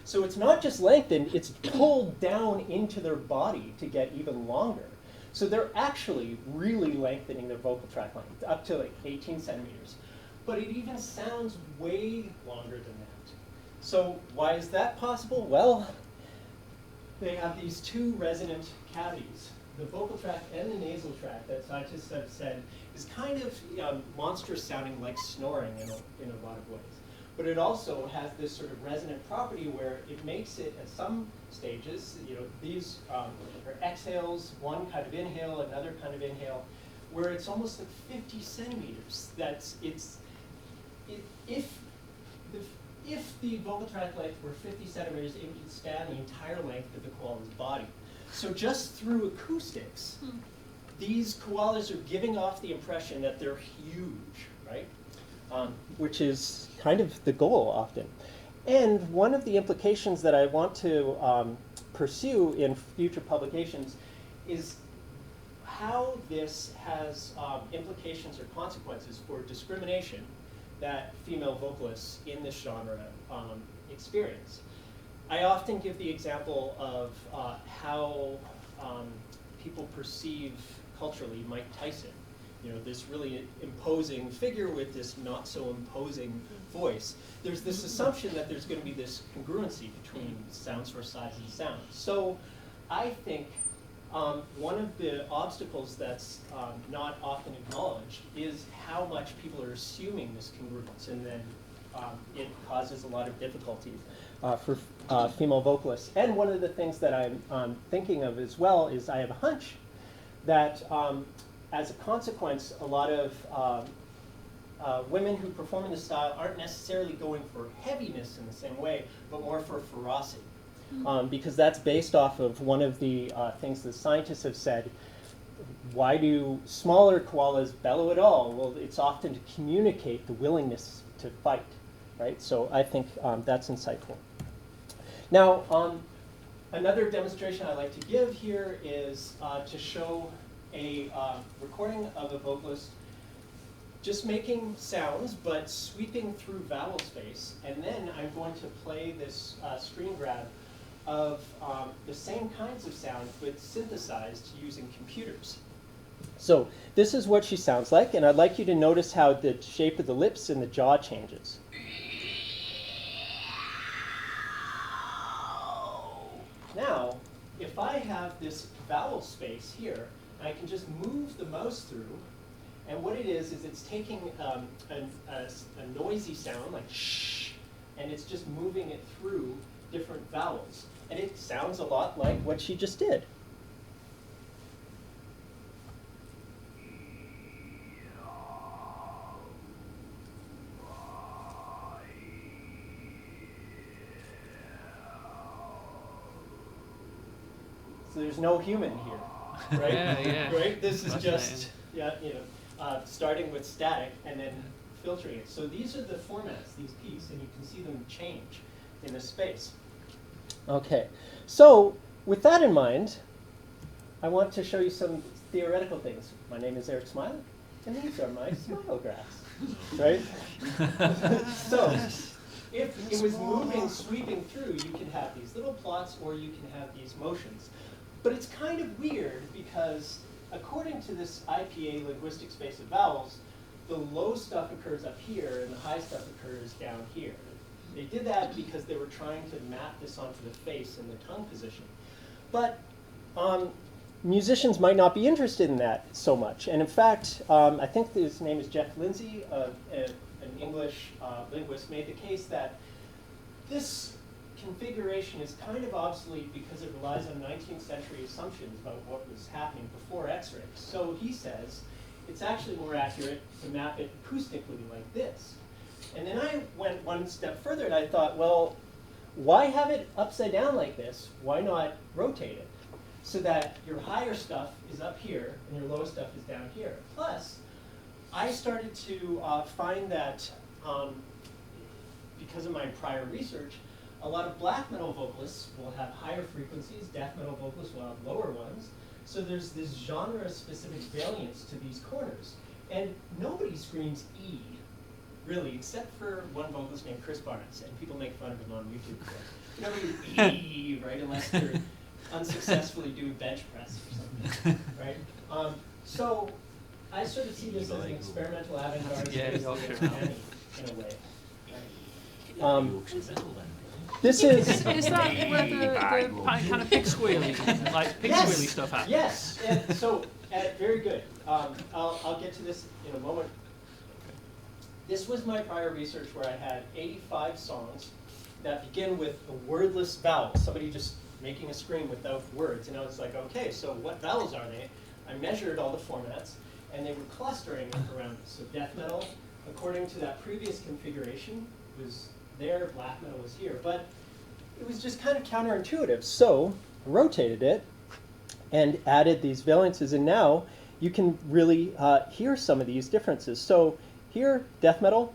So it's not just lengthened, it's pulled down into their body to get even longer. So they're actually really lengthening their vocal tract length up to like 18 centimeters. But it even sounds way longer than that. So why is that possible? Well, they have these two resonant cavities. The vocal tract and the nasal tract that scientists have said is kind of monstrous sounding like snoring in a lot of ways. But it also has this sort of resonant property where it makes it at some stages, these are exhales, one kind of inhale, another kind of inhale, where it's almost like 50 centimeters. If the vocal tract length were 50 centimeters, it would stand the entire length of the koala's body. So just through acoustics, these koalas are giving off the impression that they're huge, right? Which is kind of the goal often. And one of the implications that I want to pursue in future publications is how this has implications or consequences for discrimination that female vocalists in this genre experience. I often give the example of how people perceive culturally Mike Tyson, this really imposing figure with this not so imposing voice. There's this assumption that there's going to be this congruency between sound source size and sound. So I think one of the obstacles that's not often acknowledged is how much people are assuming this congruence, and then it causes a lot of difficulties for female vocalists. And one of the things that I'm thinking of as well is I have a hunch that as a consequence, a lot of women who perform in this style aren't necessarily going for heaviness in the same way, but more for ferocity. Because that's based off of one of the things that scientists have said. Why do smaller koalas bellow at all? Well, it's often to communicate the willingness to fight, right? So I think that's insightful. Now, another demonstration I like to give here is to show a recording of a vocalist just making sounds, but sweeping through vowel space. And then I'm going to play this screen grab of the same kinds of sounds, but synthesized using computers. So this is what she sounds like, and I'd like you to notice how the shape of the lips and the jaw changes. Now, if I have this vowel space here, I can just move the mouse through, and what it is it's taking a noisy sound, like shh, and it's just moving it through different vowels. And it sounds a lot like what she just did. So there's no human here, right? Yeah. Right? This is just starting with static and then filtering it. So these are the formats, these P's, and you can see them change in this space. Okay, so with that in mind, I want to show you some theoretical things. My name is Eric Smialek, and these are my smilographs, right? So if it was moving, sweeping through, you can have these little plots or you can have these motions. But it's kind of weird because according to this IPA linguistic space of vowels, the low stuff occurs up here and the high stuff occurs down here. They did that because they were trying to map this onto the face and the tongue position. But musicians might not be interested in that so much. And in fact, I think his name is Jeff Lindsay, an English linguist, made the case that this configuration is kind of obsolete because it relies on 19th century assumptions about what was happening before X-ray. So he says it's actually more accurate to map it acoustically like this. And then I went one step further and I thought, well, why have it upside down like this? Why not rotate it? So that your higher stuff is up here and your lowest stuff is down here. Plus, I started to find that because of my prior research, a lot of black metal vocalists will have higher frequencies, death metal vocalists will have lower ones. So there's this genre-specific variance to these corners. And nobody screams E, really, except for one vocalist named Chris Barnes, and people make fun of him on YouTube for it. Nobody E, right, unless they're unsuccessfully doing bench press or something, right? So I sort of see this as an experimental avant-garde in a way. This is Is that where the kind of pig squealy, like pig squealy stuff happens? Yes. And so very good. I'll get to this in a moment. This was my prior research where I had 85 songs that begin with a wordless vowel, somebody just making a scream without words. And I was like, okay, so what vowels are they? I measured all the formats, and they were clustering around this. So death metal, according to that previous configuration, was there, black metal was here. But it was just kind of counterintuitive. So I rotated it and added these valences, and now you can really hear some of these differences. So here, death metal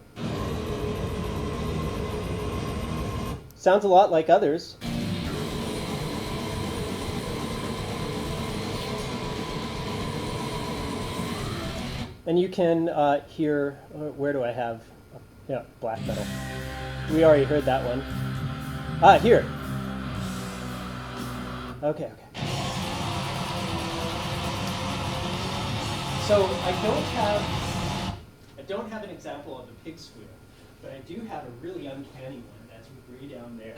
sounds a lot like others. And you can hear, where do I have? Yeah, black metal. We already heard that one. Ah, here. Okay. So I don't have an example of a pig squeal, but I do have a really uncanny one that's way down there,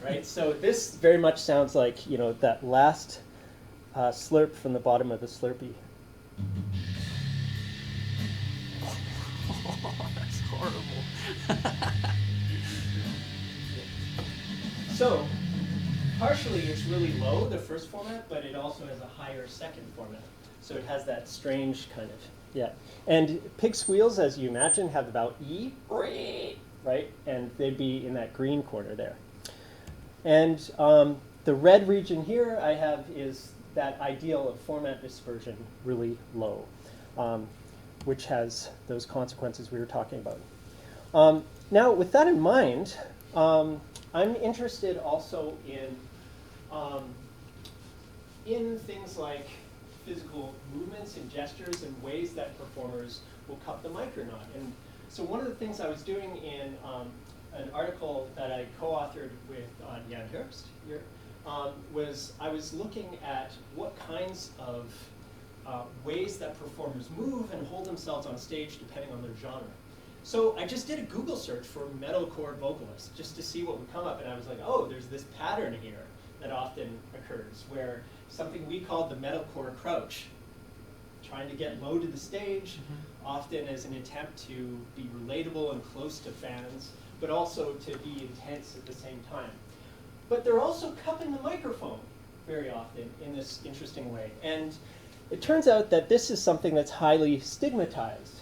right? So this very much sounds like, you know, that last slurp from the bottom of the Slurpee. That's horrible. So partially it's really low, the first format, but it also has a higher second format. So it has that strange kind of, yeah. And pig squeals, as you imagine, have about E, right? And they'd be in that green corner there. And the red region here I have is that ideal of format dispersion really low, which has those consequences we were talking about. Now, with that in mind, I'm interested also in things like physical movements and gestures and ways that performers will cup the mic or not. And so one of the things I was doing in an article that I co-authored with Jan Herbst here was I was looking at what kinds of ways that performers move and hold themselves on stage depending on their genre. So I just did a Google search for metalcore vocalists just to see what would come up, and I was like, oh, there's this pattern here that often occurs where something we called the metalcore crouch, trying to get low to the stage, often as an attempt to be relatable and close to fans, but also to be intense at the same time. But they're also cupping the microphone very often in this interesting way. And it turns out that this is something that's highly stigmatized.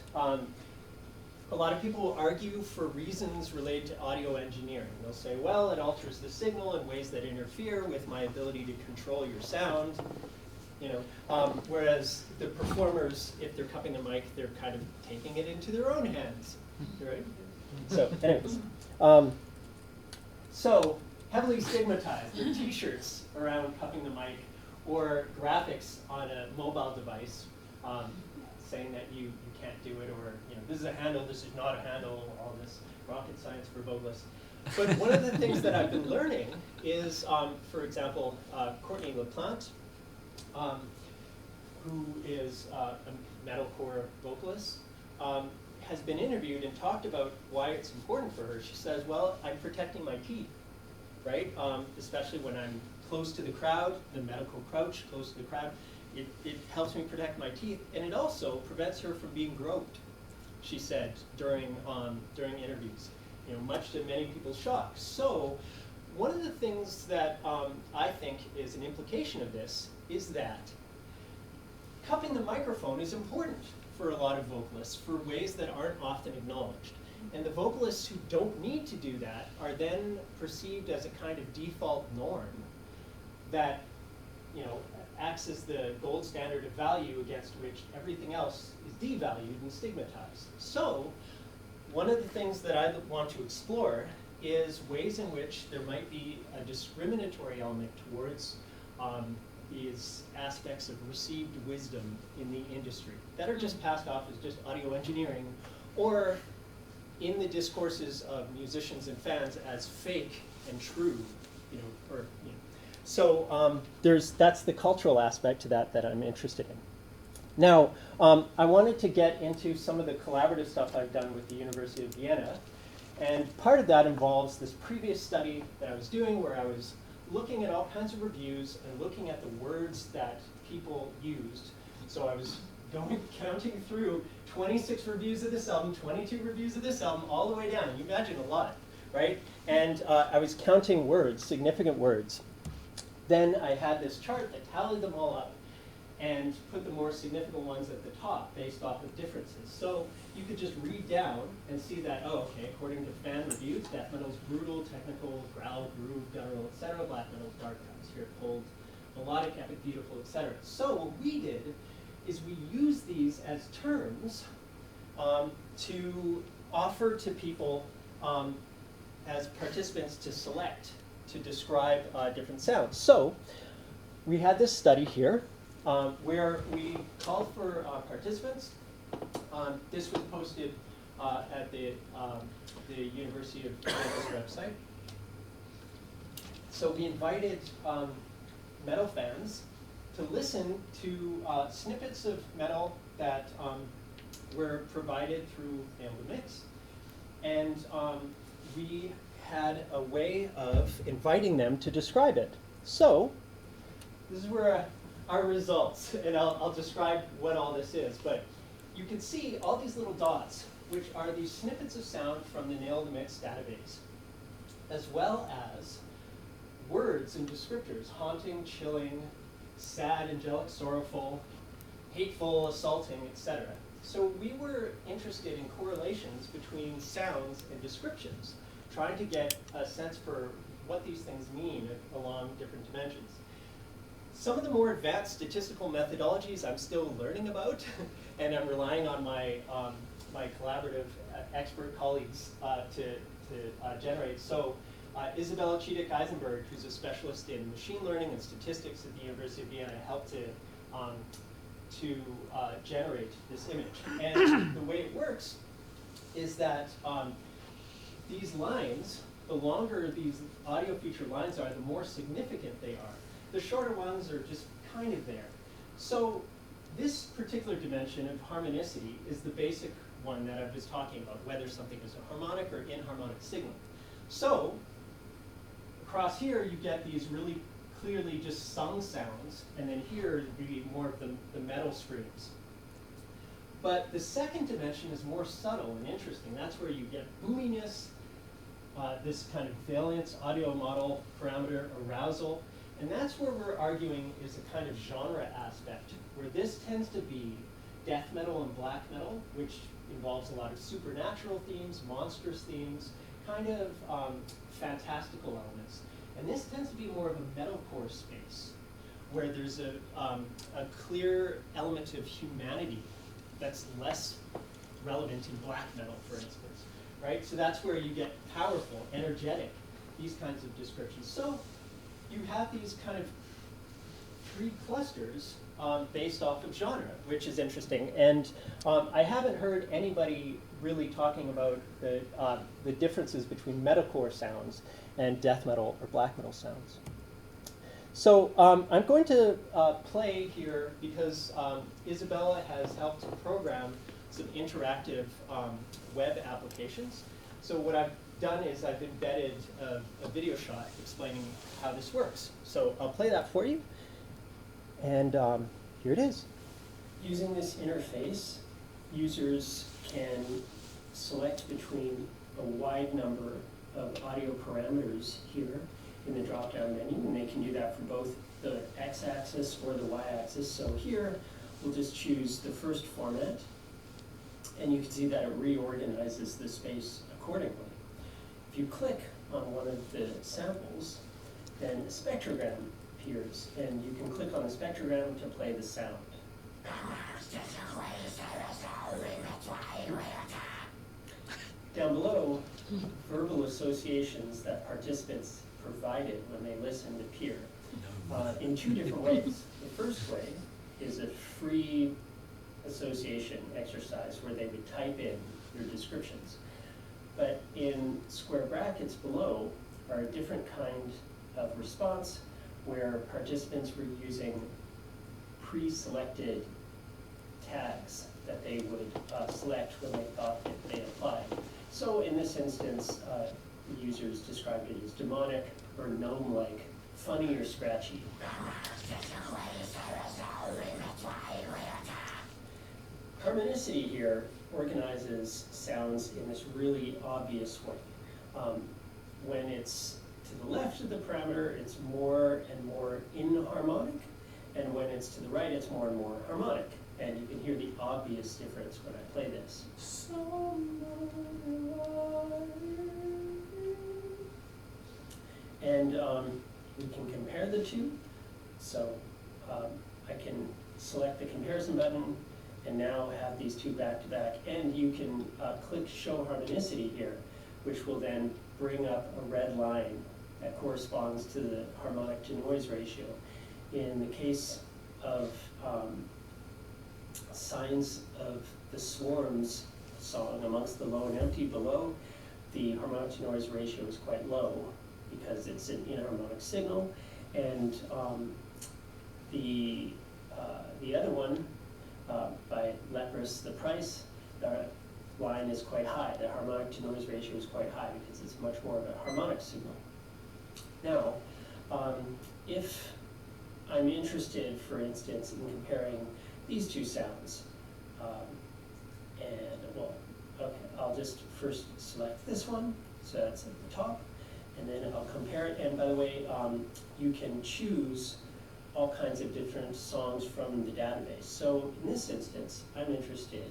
A lot of people will argue for reasons related to audio engineering. They'll say, well, it alters the signal in ways that interfere with my ability to control your sound. You know, whereas the performers, if they're cupping the mic, they're kind of taking it into their own hands, right? So, anyways, so heavily stigmatized. There are T-shirts around cupping the mic, or graphics on a mobile device saying that you can't do it, or you know, this is a handle, this is not a handle, all this rocket science for vocalists. But one of the things that I've been learning is, for example, Courtney LaPlante, who is a metalcore vocalist, has been interviewed and talked about why it's important for her. She says, well, I'm protecting my teeth, right? Especially when I'm close to the crowd, the medical crouch, close to the crowd. It helps me protect my teeth, and it also prevents her from being groped, she said during interviews, you know, much to many people's shock. So one of the things that I think is an implication of this is that cupping the microphone is important for a lot of vocalists for ways that aren't often acknowledged. And the vocalists who don't need to do that are then perceived as a kind of default norm that, you know, acts as the gold standard of value against which everything else is devalued and stigmatized. So one of the things that I want to explore is ways in which there might be a discriminatory element towards these aspects of received wisdom in the industry that are just passed off as just audio engineering, or in the discourses of musicians and fans as fake and true, you know, or, you know. So that's the cultural aspect to that I'm interested in. Now, I wanted to get into some of the collaborative stuff I've done with the University of Vienna, and part of that involves this previous study that I was doing where I was looking at all kinds of reviews and looking at the words that people used. So I was counting through 26 reviews of this album, 22 reviews of this album, all the way down. You imagine a lot, right? And I was counting words, significant words. Then I had this chart that tallied them all up and put the more significant ones at the top based off of differences. So you could just read down and see that, oh, okay, according to fan reviews, death metal's brutal, technical, growl, groove, guttural, etc. Black metal's dark, atmospheric, cold, melodic, epic, beautiful, etc. So what we did is we used these as terms to offer to people as participants to select, to describe different sounds. So we had this study here where we called for participants. This was posted at the University of Vienna's website. So we invited metal fans to listen to snippets of metal that were provided through Nail the Mix. And we had a way of inviting them to describe it. So this is where our results, and I'll describe what all this is, but you can see all these little dots, which are these snippets of sound from the Nail the Mix database, as well as words and descriptors: haunting, chilling, sad, angelic, sorrowful, hateful, assaulting, etc. So we were interested in correlations between sounds and descriptions, trying to get a sense for what these things mean along different dimensions. Some of the more advanced statistical methodologies I'm still learning about, and I'm relying on my, my collaborative expert colleagues to generate. So Isabella Chidek-Eisenberg, who's a specialist in machine learning and statistics at the University of Vienna, helped to generate this image. And the way it works is that these lines, the longer these audio feature lines are, the more significant they are. The shorter ones are just kind of there. So this particular dimension of harmonicity is the basic one that I was talking about, whether something is a harmonic or inharmonic signal. So across here, you get these really clearly just sung sounds, and then here would be more of the metal screams. But the second dimension is more subtle and interesting. That's where you get boominess, this kind of valence, audio model parameter, arousal. And that's where we're arguing is a kind of genre aspect, where this tends to be death metal and black metal, which involves a lot of supernatural themes, monstrous themes, kind of fantastical elements. And this tends to be more of a metalcore space, where there's a clear element of humanity that's less relevant in black metal, for instance, right? So that's where you get powerful, energetic, these kinds of descriptions. So you have these kind of three clusters based off of genre, which is interesting. And I haven't heard anybody really talking about the differences between metalcore sounds and death metal or black metal sounds. So I'm going to play here because Isabella has helped to program some interactive web applications. So what I've done is I've embedded a video shot explaining how this works. So I'll play that for you. And here it is. Using this interface, users can select between a wide number of audio parameters here. in the drop-down menu, and they can do that for both the x-axis or the y-axis. So here, we'll just choose the first format, and you can see that it reorganizes the space accordingly. If you click on one of the samples, then a spectrogram appears, and you can click on the spectrogram to play the sound. Down below, verbal associations that participants provided when they listened appear in two different ways. The first way is a free association exercise where they would type in their descriptions. But in square brackets below are a different kind of response where participants were using pre-selected tags that they would select when they thought that they applied. So in this instance, the users described it as demonic or gnome-like, funny or scratchy. Hermeneticity here organizes sounds in this really obvious way. When it's to the left of the parameter, it's more and more inharmonic, and when it's to the right, it's more and more harmonic. And you can hear the obvious difference when I play this. And we can compare the two. So I can select the comparison button and now have these two back to back. And you can click Show Harmonicity here, which will then bring up a red line that corresponds to the harmonic to noise ratio. In the case of Signs of the Swarms song, Amongst the Low and Empty Below, the harmonic to noise ratio is quite low because it's an inharmonic signal. And the other one, by Leprous, The Price, the line is quite high. The harmonic to noise ratio is quite high because it's much more of a harmonic signal. Now, if I'm interested, for instance, in comparing these two sounds, I'll just first select this one, so that's at the top, and then I'll compare it. And by the way, you can choose all kinds of different songs from the database. So in this instance, I'm interested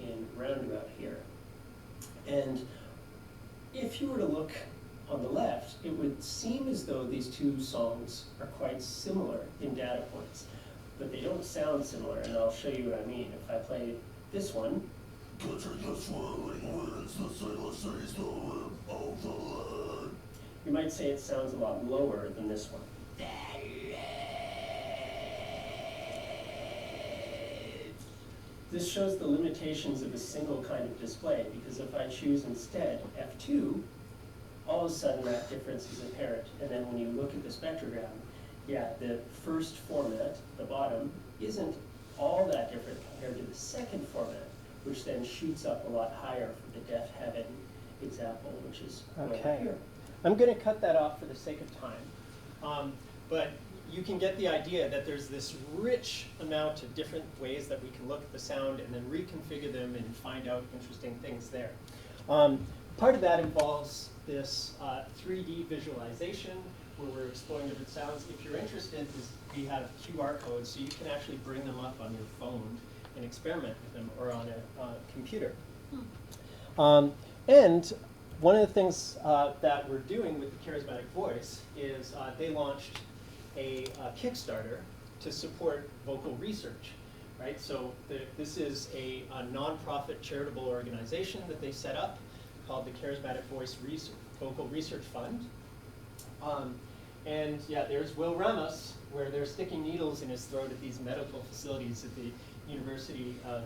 in Roundabout here. And if you were to look on the left, it would seem as though these two songs are quite similar in data points, but they don't sound similar, and I'll show you what I mean. If I play this one, you might say it sounds a lot lower than this one. This shows the limitations of a single kind of display, because if I choose instead F2, all of a sudden that difference is apparent. And then when you look at the spectrogram, yeah, the first format, the bottom, isn't all that different compared to the second format, which then shoots up a lot higher for the Deaf Heaven example, which is right here. I'm going to cut that off for the sake of time. But you can get the idea that there's this rich amount of different ways that we can look at the sound and then reconfigure them and find out interesting things there. Part of that involves this 3D visualization where we're exploring different sounds. If you're interested, we have QR codes, so you can actually bring them up on your phone and experiment with them, or on a computer. And one of the things that we're doing with the Charismatic Voice is they launched a Kickstarter to support vocal research, right? So this is a nonprofit charitable organization that they set up called the Charismatic Voice Vocal Research Fund. And yeah, there's Will Ramos, where they're sticking needles in his throat at these medical facilities at the University of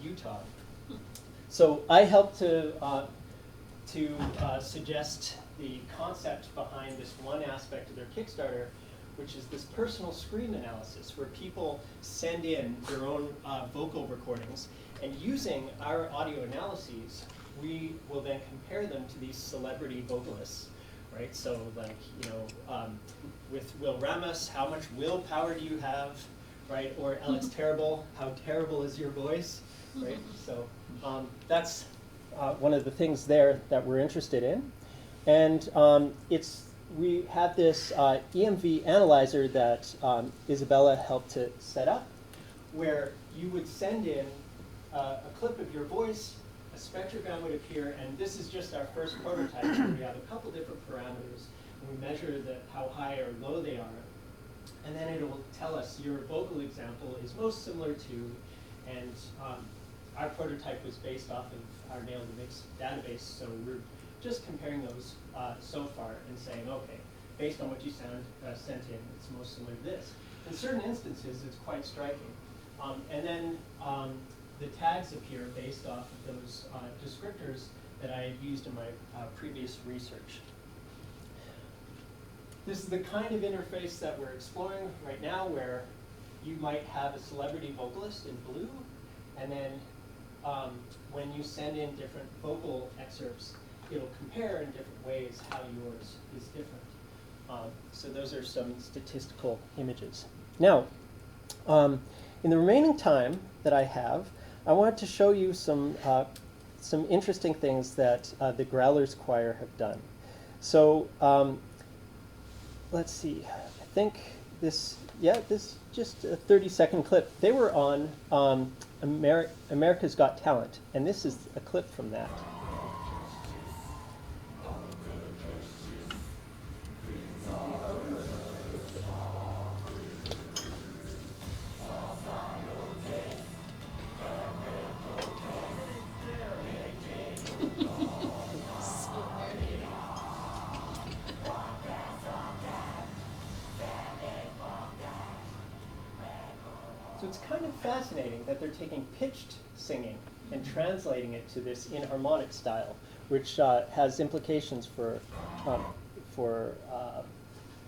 Utah. So I helped to suggest the concept behind this one aspect of their Kickstarter, which is this personal screen analysis, where people send in their own vocal recordings, and using our audio analyses, we will then compare them to these celebrity vocalists, right? So like, with Will Ramos, how much willpower do you have, right? Or Alex Terrible, how terrible is your voice, right? So that's one of the things there that we're interested in. And it's we have this EMV analyzer that Isabella helped to set up, where you would send in a clip of your voice, a spectrogram would appear, and this is just our first prototype where we have a couple different parameters, and we measure how high or low they are. And then it will tell us your vocal example is most similar to, and our prototype was based off of our Nail the Mix database, so we're just comparing those so far and saying, okay, based on what you sent in, it's most similar to this. In certain instances, it's quite striking. And then the tags appear based off of those descriptors that I had used in my previous research. This is the kind of interface that we're exploring right now, where you might have a celebrity vocalist in blue, and then when you send in different vocal excerpts, it'll compare in different ways how yours is different. So those are some statistical images. Now, in the remaining time that I have, I want to show you some interesting things that the Growlers Choir have done. So let's see, I think this just a 30-second clip. They were on America's Got Talent, and this is a clip from that. So it's kind of fascinating that they're taking pitched singing and translating it to this inharmonic style, which has implications for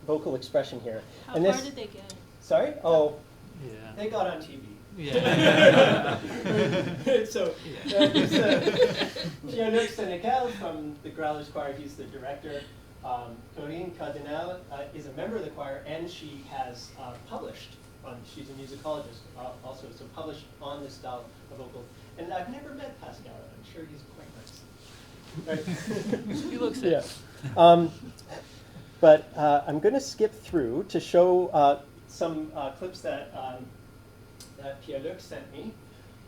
vocal expression here. How and far this, did they get? Sorry? Oh, Yeah. they got on TV. Yeah. So Pierre-Luc Sénécal from the Growlers Choir, he's the director. Corinne Cardinal is a member of the choir, and she has published. She's a musicologist also, so published on this style of vocal. And I've never met Pascal. I'm sure he's quite nice. Right? He looks it. Yeah. But I'm going to skip through to show some clips that Pierre-Luc sent me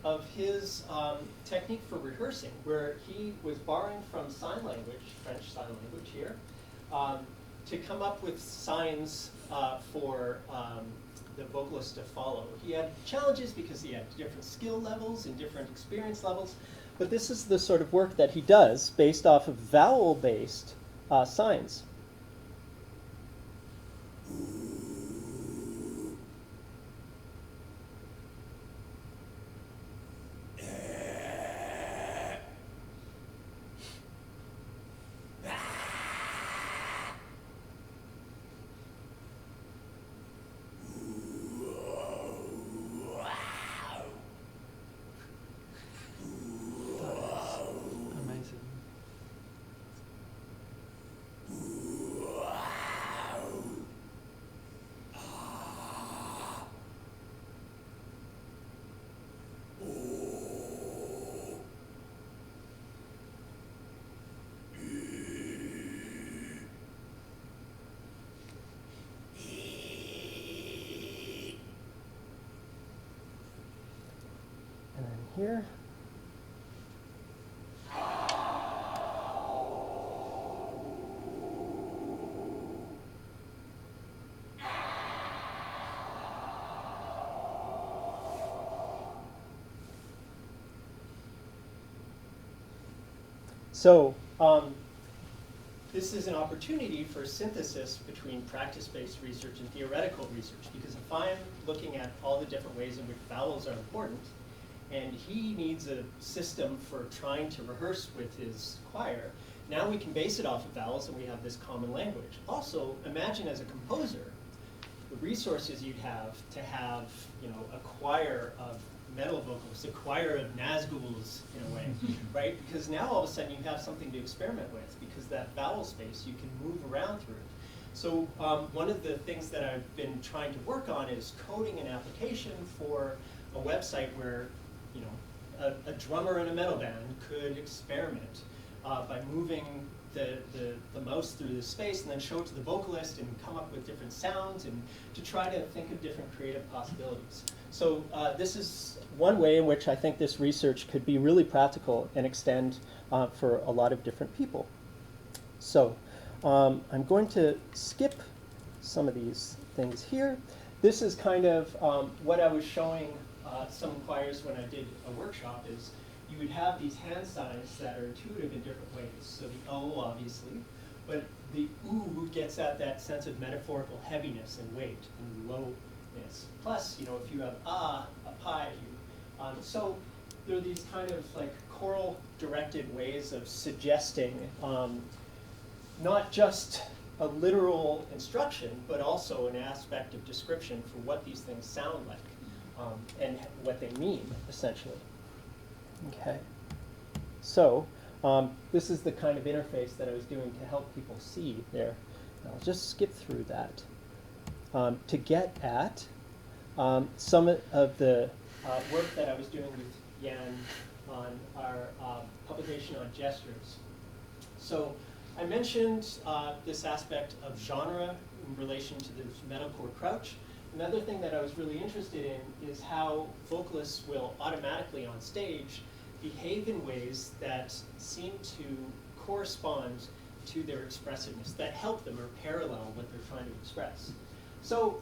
of his technique for rehearsing, where he was borrowing from sign language, French sign language here, to come up with signs for the vocalist to follow. He had challenges because he had different skill levels and different experience levels, but this is the sort of work that he does based off of vowel-based signs. Amazing. And then here. So this is an opportunity for synthesis between practice-based research and theoretical research, because if I'm looking at all the different ways in which vowels are important, and he needs a system for trying to rehearse with his choir, now we can base it off of vowels and we have this common language. Also, imagine as a composer, the resources you'd have to have, a choir of metal vocalists, a choir of Nazguls in a way, right? Because now all of a sudden you have something to experiment with, because that vowel space you can move around through it. So one of the things that I've been trying to work on is coding an application for a website where a drummer in a metal band could experiment by moving the mouse through the space and then show it to the vocalist and come up with different sounds and to try to think of different creative possibilities. So this is one way in which I think this research could be really practical and extend for a lot of different people. So I'm going to skip some of these things here. This is kind of what I was showing some choirs when I did a workshop is you would have these hand signs that are intuitive in different ways. So the O, obviously, but the oo gets at that sense of metaphorical heaviness and weight and lowness. Plus, you know, if you have a pie, so there are these kind of like choral directed ways of suggesting not just a literal instruction, but also an aspect of description for what these things sound like and what they mean, essentially. Okay. So this is the kind of interface that I was doing to help people see there. I'll just skip through that to get at some of the work that I was doing with Jan on our publication on gestures. So I mentioned this aspect of genre in relation to the metalcore crouch. Another thing that I was really interested in is how vocalists will automatically on stage behave in ways that seem to correspond to their expressiveness, that help them or parallel what they're trying to express. So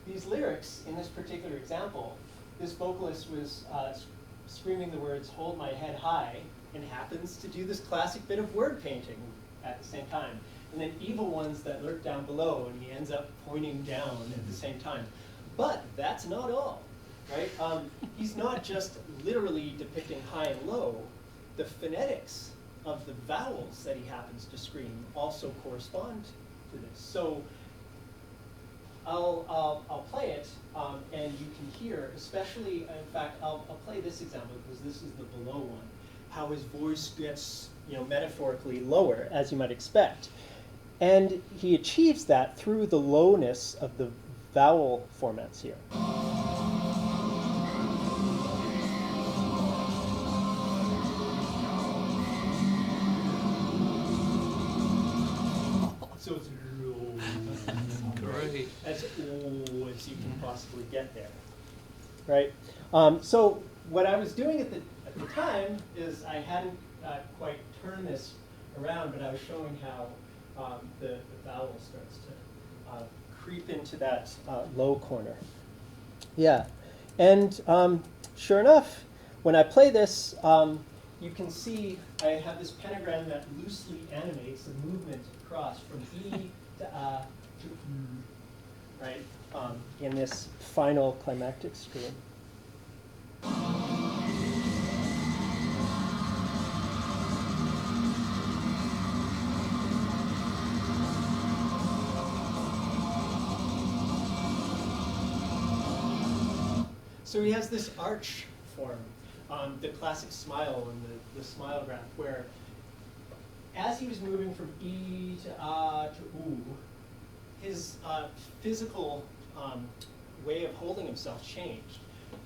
these lyrics, in this particular example, this vocalist was screaming the words, "Hold my head high," and happens to do this classic bit of word painting at the same time. And then evil ones that lurk down below, and he ends up pointing down at the same time. But that's not all, right? He's not just literally depicting high and low. The phonetics of the vowels that he happens to scream also correspond to this. So I'll play it, and you can hear, especially, in fact, I'll play this example because this is the below one, how his voice gets, you know, metaphorically lower, as you might expect. And he achieves that through the lowness of the vowel formats here. So it's low. Great. As low as you can possibly get there, right? So what I was doing at the time is I hadn't quite turned this around, but I was showing how the vowel starts to creep into that low corner. Yeah, and sure enough, when I play this, you can see I have this pentagram that loosely animates the movement across from E to A to U, right, in this final climactic stream. So he has this arch form, the classic smile and the smile graph, where as he was moving from E to A to U, his physical way of holding himself changed,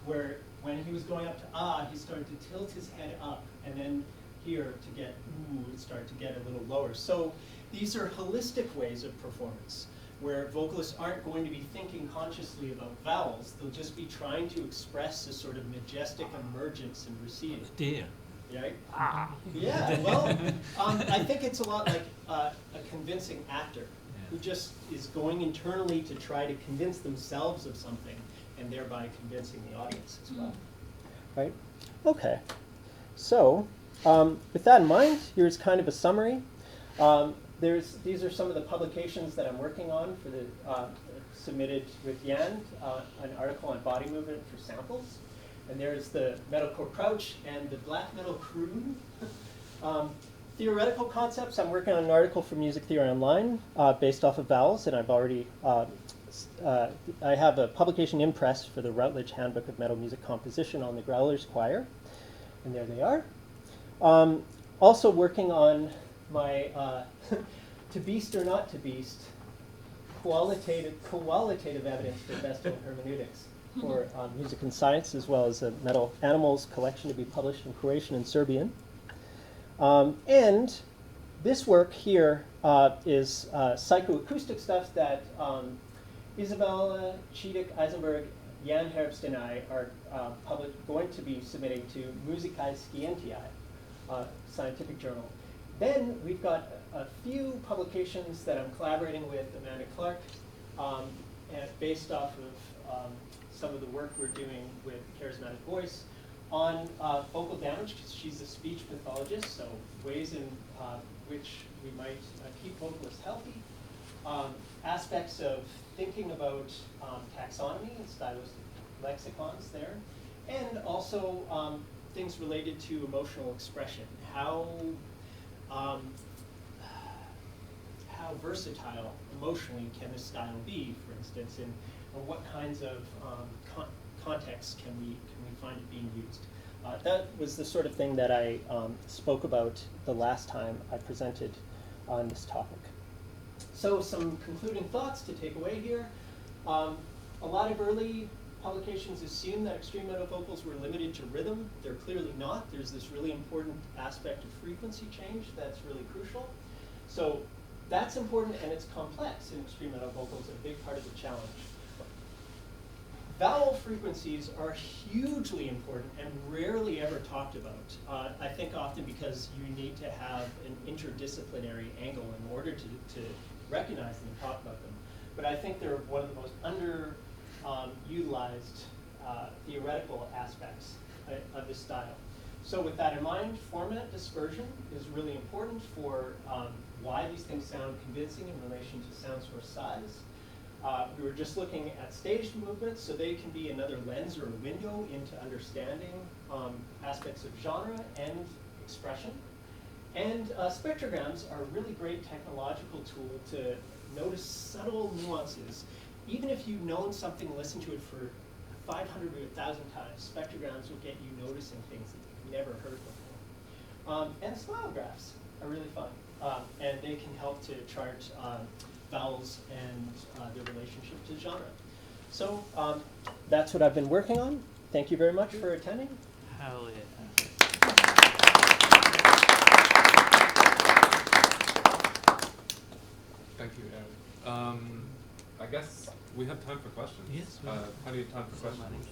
where when he was going up to A, he started to tilt his head up, and then here to get U, it started to get a little lower. So these are holistic ways of performance, where vocalists aren't going to be thinking consciously about vowels. They'll just be trying to express a sort of majestic emergence and receding. Dear. Right? Yeah, well, I think it's a lot like a convincing actor who just is going internally to try to convince themselves of something and thereby convincing the audience as well. Right? Okay. So, with that in mind, here's kind of a summary. These are some of the publications that I'm working on for the submitted with Jan, an article on body movement for samples. And there's the metalcore crouch and the black metal croon. Theoretical concepts, I'm working on an article for Music Theory Online based off of vowels, and I've already, I have a publication in press for the Routledge Handbook of Metal Music Composition on the Growlers Choir. And there they are. Also working on my to beast or not to beast qualitative evidence for Bestial hermeneutics for music and science, as well as a metal animals collection to be published in Croatian and Serbian. And this work here is psychoacoustic stuff that Isabella, Chidek, Eisenberg, Jan Herbst, and I are going to be submitting to Musicae Scientiae, scientific journal. Then we've got a few publications that I'm collaborating with Amanda Clark, and based off of some of the work we're doing with Charismatic Voice on vocal damage, because she's a speech pathologist, so ways in which we might keep vocalists healthy, aspects of thinking about taxonomy and stylistic lexicons there, and also things related to emotional expression. How versatile emotionally can this style be, for instance, and what kinds of contexts can we find it being used? That was the sort of thing that I spoke about the last time I presented on this topic. So some concluding thoughts to take away here. A lot of early publications assume that extreme metal vocals were limited to rhythm. They're clearly not. There's this really important aspect of frequency change that's really crucial. So that's important, and it's complex in extreme metal vocals, a big part of the challenge. Vowel frequencies are hugely important and rarely ever talked about. I think often because you need to have an interdisciplinary angle in order to recognize them and talk about them. But I think they're one of the most underutilized theoretical aspects of this style. So with that in mind, format dispersion is really important for why these things sound convincing in relation to sound source size. We were just looking at staged movements, so they can be another lens or a window into understanding aspects of genre and expression. And spectrograms are a really great technological tool to notice subtle nuances. Even if you've known something, listened to it for 500 or 1,000 times, spectrograms will get you noticing things that you've never heard before. And smile graphs are really fun, and they can help to chart vowels and their relationship to genre. So that's what I've been working on. Thank you very much for attending. Hell yeah. Thank you, Eric. I guess we have time for questions. Yes, we have. Plenty of time for questions.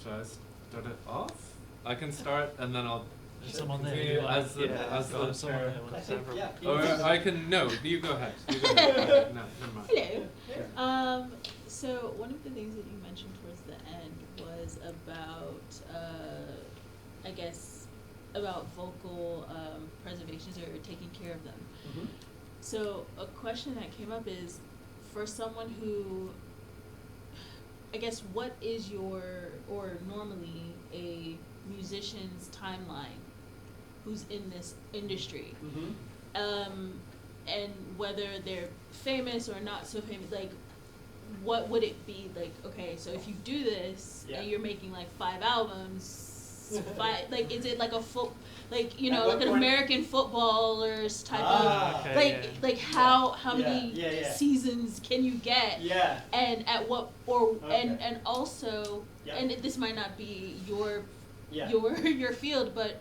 Should I start it off? I can start, and then I'll There's someone there. continue who as the someone chair. there I wants think, to- yeah. Or I can, no, you go ahead. You go ahead. No, never mind. Hello. So one of the things that you mentioned towards the end was about, I guess, about vocal preservations or taking care of them. Mhm. So a question that came up is, for someone who, I guess, what is your, or normally a musician's timeline who's in this industry? Mm-hmm. And whether they're famous or not so famous, like, what would it be like? Okay, so if you do this Yeah. and you're making like 5 albums, like, is it like a like, you At know, what like an point- American footballers type Ah, of, okay, like, yeah. like how Yeah, many yeah. seasons can you get? Yeah. And at what, or Okay. and also, Yeah. and this might not be your Yeah. your field, but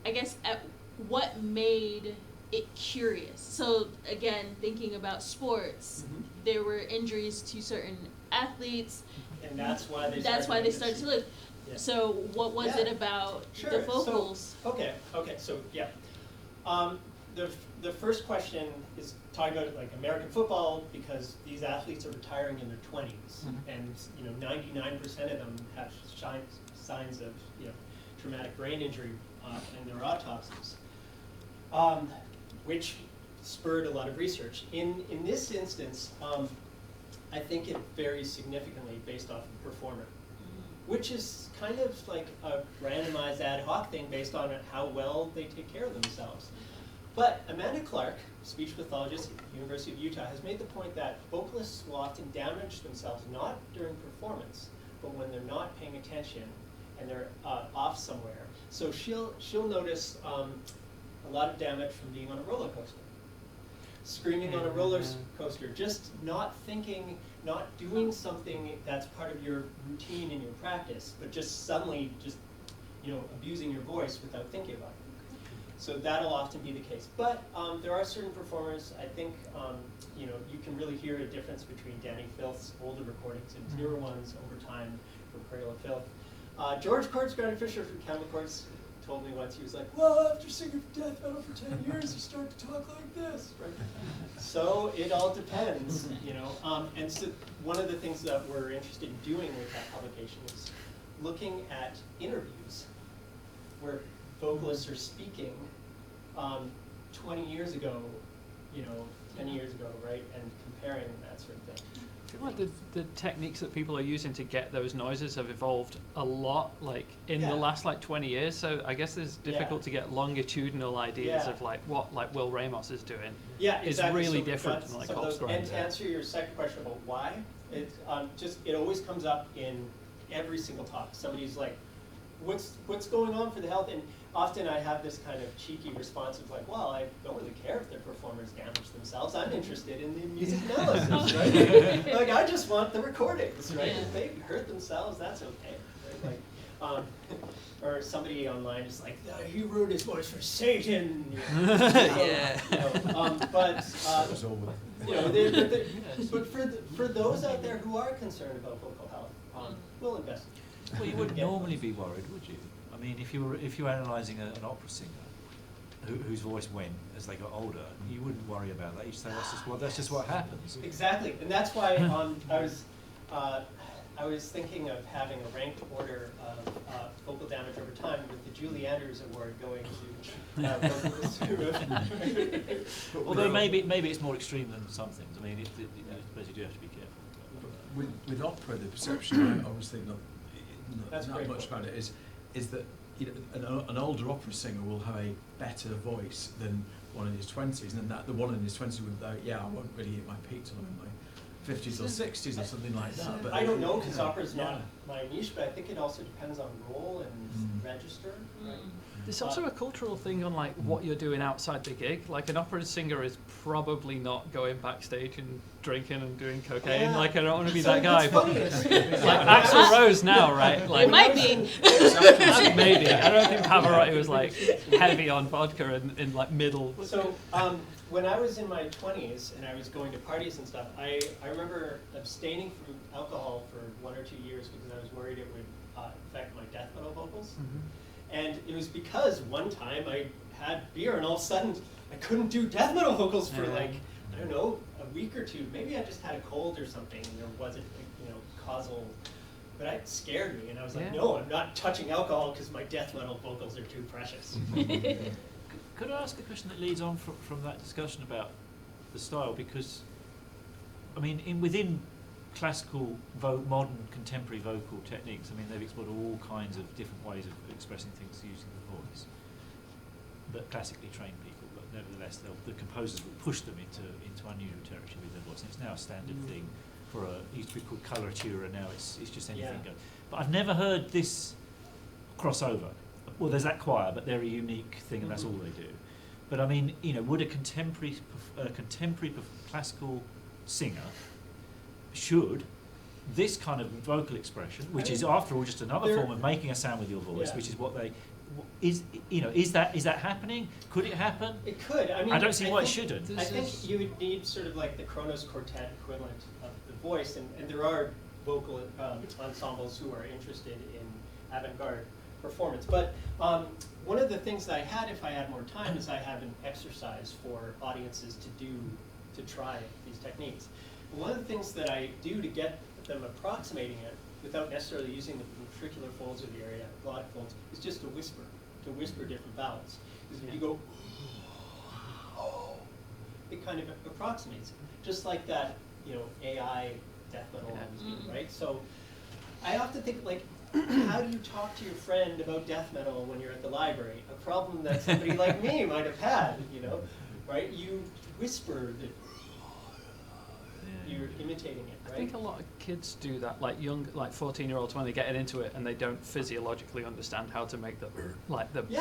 I guess at what made it curious. So again, thinking about sports, Mhm. there were injuries to certain athletes. And that's why they That's why they started to live. Yeah. So what was Yeah. it about Sure. the vocals? So, okay, so yeah. The first question is talking about like American football, because these athletes are retiring in their 20s, and 99% of them have signs of traumatic brain injury in their autopsies, which spurred a lot of research. In this instance, I think it varies significantly based off of performer, which is kind of like a randomized ad hoc thing based on how well they take care of themselves. But Amanda Clark, speech pathologist at the University of Utah, has made the point that vocalists will often damage themselves not during performance, but when they're not paying attention and they're off somewhere. So she'll notice a lot of damage from being on a roller coaster. Screaming on a roller coaster, just not thinking, not doing something that's part of your routine in your practice, but just suddenly abusing your voice without thinking about it. So that'll often be the case. But there are certain performers, I think, you know, you can really hear a difference between Danny Filth's older recordings and newer ones over time from Corporeal and Filth. George Granny Fisher from Chemical Courts told me once, he was like, well, after singing death metal for 10 years, you start to talk like this, right? So it all depends, you know. And so one of the things that we're interested in doing with that publication is looking at interviews where vocalists are speaking 20 years ago, you know, 10 years ago, right, and comparing that sort of thing. I feel like the techniques that people are using to get those noises have evolved a lot, like in the last like 20 years. So I guess it's difficult to get longitudinal ideas of like what like Will Ramos is doing. Yeah, exactly. Is really So different from like Corpse and to answer your second question about why, it it always comes up in every single talk. Somebody's like, what's going on for the health? And often I have this kind of cheeky response of like, well, I don't really care if their performers damage themselves. I'm interested in the music analysis, right? Like, I just want the recordings, right? If they hurt themselves, that's okay, right? Like, or somebody online is like, he wrote his voice for Satan. You know? Yeah. You know, but you know, but for those out there who are concerned about vocal health, we'll invest. Well, you wouldn't normally be worried, would you? I mean, if you were analysing an opera singer whose voice went as they got older, you wouldn't worry about that. You'd say that's just what happens. Exactly, and that's why I was thinking of having a ranked order of vocal damage over time, with the Julie Andrews Award going to vocalists who have. Although maybe it's more extreme than some things. I mean, I suppose you do have to be careful. With opera, the perception, I obviously not much about it, is that, you know, an older opera singer will have a better voice than one in his 20s, and that the one in his 20s would go, yeah, I won't really hit my peak till I'm in my 50s or 60s or something like that. But I don't know, because opera's not my niche, but I think it also depends on role and register. Right? There's also a cultural thing on like what you're doing outside the gig. Like an opera singer is probably not going backstage and drinking and doing cocaine. Yeah. Like I don't want to be that guy, but funny. like Axl Rose now, right? Like It might be. maybe. I don't think Pavarotti was like heavy on vodka in like middle. So when I was in my 20s and I was going to parties and stuff, I remember abstaining from alcohol for 1 or 2 years because I was worried it would affect my death metal vocals. And it was because one time I had beer and all of a sudden I couldn't do death metal vocals for like, I don't know, a week or two. Maybe I just had a cold or something and there wasn't, you know, causal, but it scared me and I was like, no, I'm not touching alcohol because my death metal vocals are too precious. Could I ask a question that leads on from that discussion about the style? Because, I mean, within classical, modern, contemporary vocal techniques, I mean, they've explored all kinds of different ways of expressing things using the voice that classically trained people, but nevertheless, the composers will push them into unusual territory with their voice. And it's now a standard thing for it used to be called coloratura, and now it's just anything goes. But I've never heard this crossover. Well, there's that choir, but they're a unique thing, and that's all they do. But I mean, you know, would a contemporary classical singer should this kind of vocal expression, which is after all just another form of making a sound with your voice, which is what they is that happening? Could it happen? It could. I mean, I don't see why it shouldn't. I think you would need sort of like the Kronos Quartet equivalent of the voice, and there are vocal ensembles who are interested in avant-garde performance. But one of the things that I had, if I had more time, is I have an exercise for audiences to try these techniques. One of the things that I do to get them approximating it without necessarily using the ventricular folds or the aortic folds is just to whisper different vowels. Because if you go, it kind of approximates it. Just like that, you know, AI death metal was doing, right? So I often think, like, how do you talk to your friend about death metal when you're at the library? A problem that somebody like me might have had, you know, right? You whisper that you're imitating it, right? I think a lot of kids do that, like 14-year-olds when they get into it and they don't physiologically understand how to make the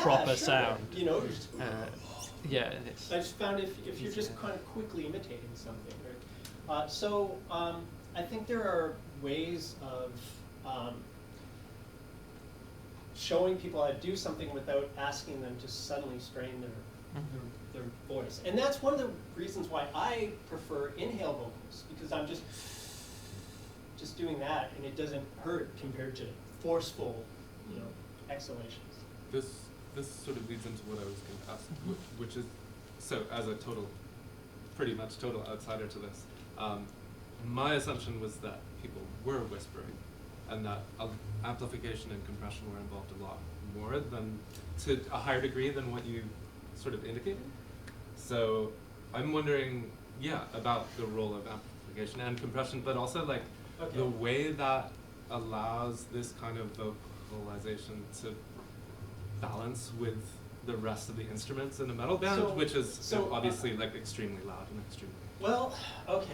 proper sound. You know, yeah. I just found if you're just kind of quickly imitating something, right? So I think there are ways of showing people how to do something without asking them to suddenly strain their voice. And that's one of the reasons why I prefer inhale vocals, because I'm just doing that, and it doesn't hurt compared to forceful, exhalations. This sort of leads into what I was going to ask, which is, so as a pretty much total outsider to this, my assumption was that people were whispering, and that amplification and compression were involved a lot more than, to a higher degree than what you sort of indicated. So I'm wondering, about the role of amplification and compression, but also like the way that allows this kind of vocalization to balance with the rest of the instruments in a metal band, which is obviously like extremely loud and extremely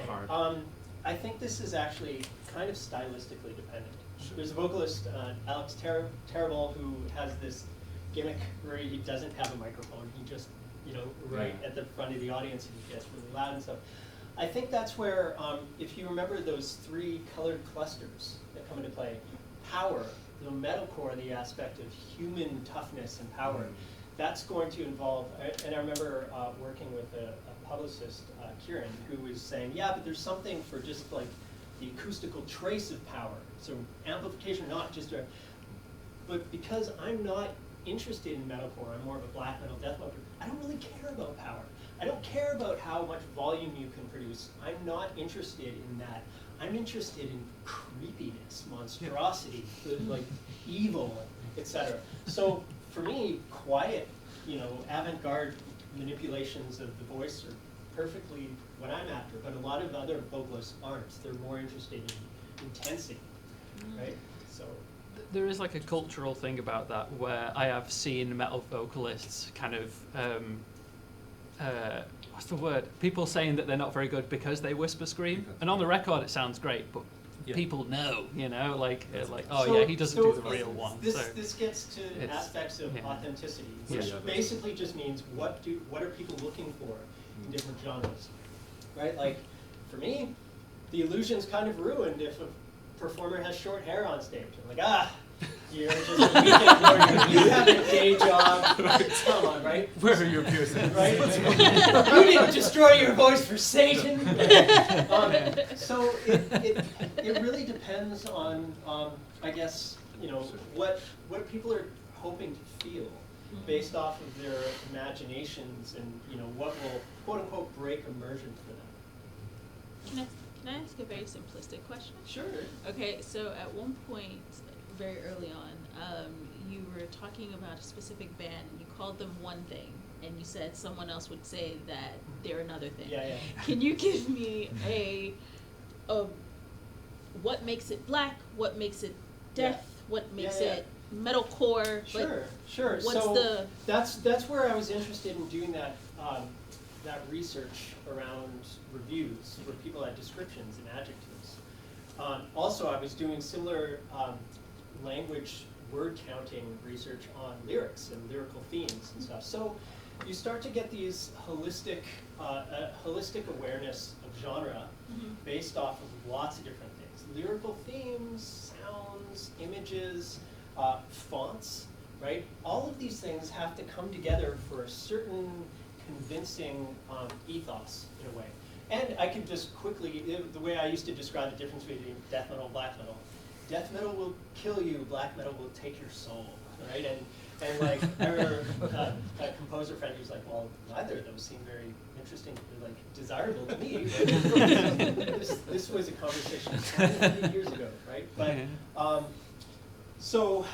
hard. I think this is actually kind of stylistically dependent. Sure. There's a vocalist, Alex Terrible, who has this gimmick where he doesn't have a microphone. He just, right at the front of the audience, and he gets really loud and stuff. I think that's where, if you remember those 3 colored clusters that come into play, power, the metalcore, the aspect of human toughness and power, that's going to involve, and I remember working with a publicist, Kieran, who was saying, but there's something for just like the acoustical trace of power. So amplification, not just but because I'm not interested in metalcore, I'm more of a black metal, death metal, I don't really care about power. I don't care about how much volume you can produce. I'm not interested in that. I'm interested in creepiness, monstrosity, like evil, etc. So for me, quiet, avant-garde manipulations of the voice are perfectly what I'm after, but a lot of other vocalists aren't. They're more interested in intensity, right? So there is like a cultural thing about that where I have seen metal vocalists kind of what's the word? People saying that they're not very good because they whisper scream, and on the record it sounds great, but people know, he doesn't do the real one. This gets to aspects of authenticity, which basically just means what are people looking for in different genres, right? Like for me, the illusion's kind of ruined if a performer has short hair on stage. I'm like, you're just a weekend warrior. You have a day job. Come on, right? Where are your piercings? Right? You didn't destroy your voice for Satan. So it really depends on, I guess, what people are hoping to feel based off of their imaginations and, what will, quote unquote, break immersion for them. Can I ask a very simplistic question? Sure. Okay, so at one point, very early on, you were talking about a specific band, and you called them one thing, and you said someone else would say that they're another thing. Yeah. Can you give me a what makes it black, what makes it death, what makes it metalcore? Sure. What's that's where I was interested in doing that research around reviews where people had descriptions and adjectives. Also, I was doing similar language word counting research on lyrics and lyrical themes and stuff. So you start to get these holistic awareness of genre based off of lots of different things. Lyrical themes, sounds, images, fonts, right? All of these things have to come together for a certain convincing ethos in a way. And I could just quickly, the way I used to describe the difference between death metal and black metal. Death metal will kill you, black metal will take your soul, right? And like, I remember a composer friend who's like, well, neither of those seem very interesting, like desirable to me. This was a conversation 20 years ago, right? But so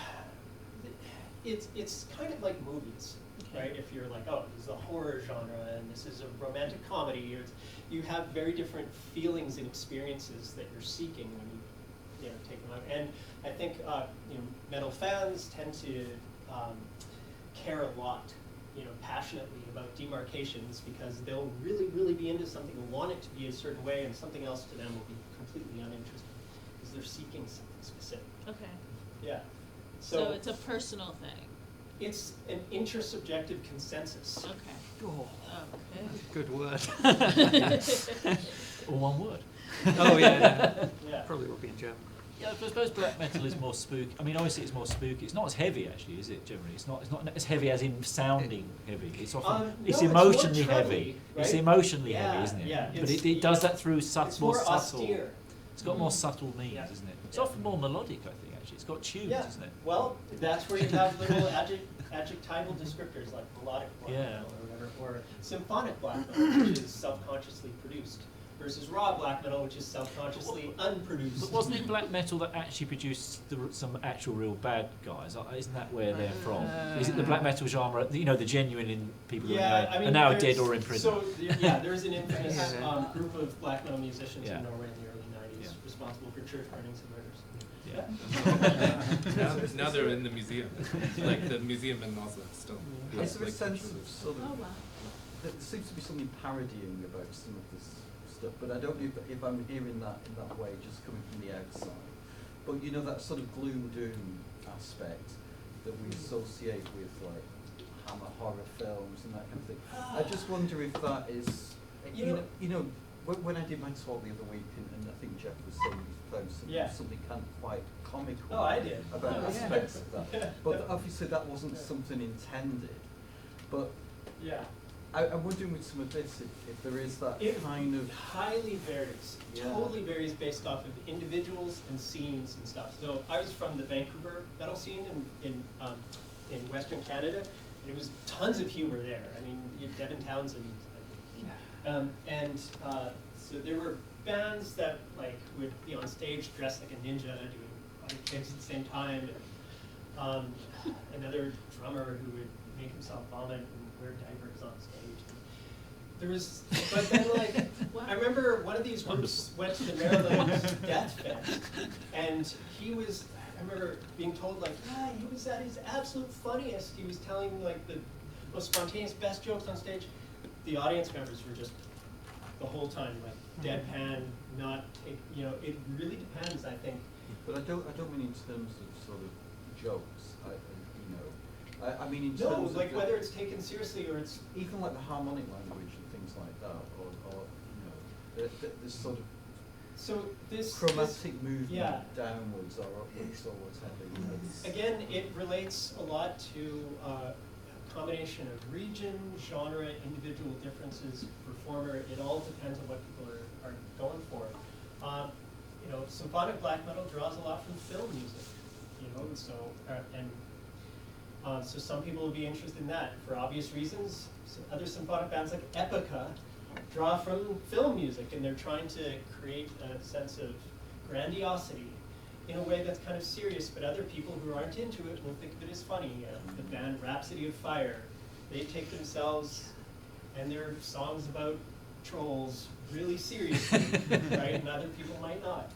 it's kind of like movies, right? If you're like, oh, this is a horror genre and this is a romantic comedy, you have very different feelings and experiences that you're seeking when you take them out. And I think metal fans tend to care a lot, passionately about demarcations because they'll really, really be into something and want it to be a certain way, and something else to them will be completely uninteresting because they're seeking something specific. Okay. Yeah. So it's a personal thing. It's an intersubjective consensus. Okay. Oh, okay. Good word. Or one word. Oh yeah. Yeah. Probably will be in German. Yeah, I suppose black metal is more spooky. I mean, obviously it's more spooky. It's not as heavy, actually, is it? Generally, it's not as heavy as in sounding heavy. It's often No, it's more emotionally treble, heavy. right? It's emotionally Yeah, heavy, isn't it? yeah, But it's, it does you know, that through It's more more subtle. austere. It's got more subtle means, Yeah. isn't it? It's Yeah. often more melodic, I think. Actually, it's got tunes, Yeah. isn't it? Well, that's where you have little adjectival descriptors like melodic black Yeah. metal or whatever, or symphonic black metal, which is self-consciously produced, versus raw black metal, which is self-consciously unproduced. But wasn't it black metal that actually produced some actual real bad guys? Isn't that where they're from? Is it the black metal genre? You know, the genuine people who are now dead or in prison. So there's an infamous group of black metal musicians Yeah. in Norway in the early '90s responsible for church burnings and murders. Yeah. Now they're in the museum, like the museum in Oslo still. Yeah. Is there a Like sense pictures of sort Oh of, wow. there seems to be something parodying about some of this stuff, but I don't know if I'm hearing that in that way, just coming from the outside. But you know, that sort of gloom doom aspect that we associate with like Hammer horror films and that kind of thing. I just wonder if that is, you know, when I did my talk the other week, and I think Jeff was saying he found something kind of quite comical Oh, I did. about Oh, yeah. aspects of that. But obviously that wasn't something intended. But Yeah. I'm wondering with some of this if there is that It kind of highly varies. Yeah. Totally varies based off of individuals and scenes and stuff. So I was from the Vancouver metal scene in Western Canada. And it was tons of humor there. I mean, you had Devin Townsend. So there were bands that like would be on stage dressed like a ninja doing other kicks at the same time. And, another drummer who would make himself vomit and wear diapers on stage. There was, but then like, I remember one of these groups went to the Maryland Death Fest, and I remember being told like, yeah, he was at his absolute funniest. He was telling like the most spontaneous, best jokes on stage. The audience members were just the whole time like deadpan, not take, it really depends, I think. But I don't mean in terms of sort of jokes. I mean in terms No, like of whether it's taken seriously or it's even like the harmonic language and things like that, or this sort of so this chromatic movement yeah. downwards or upwards or whatever. Again, it relates a lot to a combination of region, genre, individual differences, performer. It all depends on what people are going for. Symphonic black metal draws a lot from film music, so some people will be interested in that for obvious reasons. So other symphonic bands like Epica draw from film music, and they're trying to create a sense of grandiosity in a way that's kind of serious, but other people who aren't into it will think of it as funny. The band Rhapsody of Fire, they take themselves and their songs about trolls really seriously, right? And other people might not,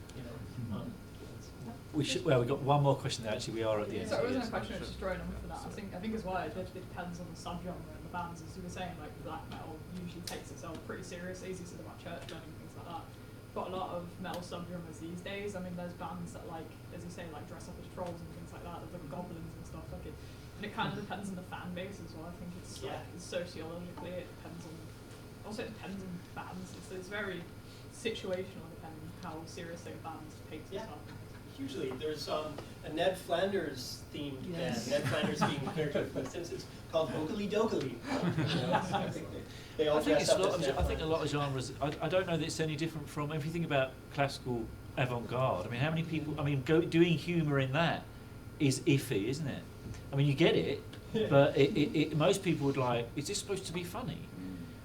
We've got one more question there. Actually, we are at the end. So it wasn't a question, it's just throwing in for that. I think as well, it depends on the subgenre and the bands. As you were saying, like black metal usually takes itself pretty seriously, as you said about church burning and things like that. But a lot of metal subgenres these days, I mean, there's bands that like, as you say, like dress up as trolls and things like that, that look goblins and stuff like it. And it kind of depends on the fan base as well. I think it's like sociologically, it depends on. Also, it depends on bands. It's very situational, depending how seriously a band takes itself. Hugely. There's a Ned Flanders themed band. Ned Flanders being a character from The Simpsons called Hokely Dokely. They all dress up as Ned I think a Flanders. lot of genres. I don't know that it's any different from if you think about classical avant-garde. I mean, how many people? I mean, doing humour in that is iffy, isn't it? I mean, you get it, but most people would like. Is this supposed to be funny?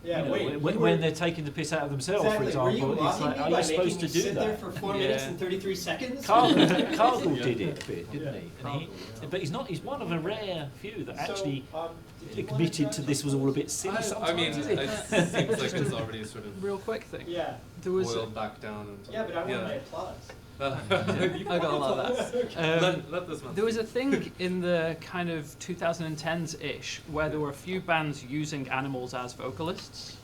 Yeah, when they're taking the piss out of themselves, for example, it's like, are you supposed to do sit that? there for 4 minutes and 33 seconds? Cargill did it a bit, didn't he? But he's one of a rare few that actually admitted to this was all a bit silly sometimes. I mean, it seems like it's already sort of Real quick thing. Yeah. There was boiled back down. Yeah, but I want my applause. I got a lot of that. Let this one. There was a thing in the kind of 2010s-ish where there were a few bands using animals as vocalists.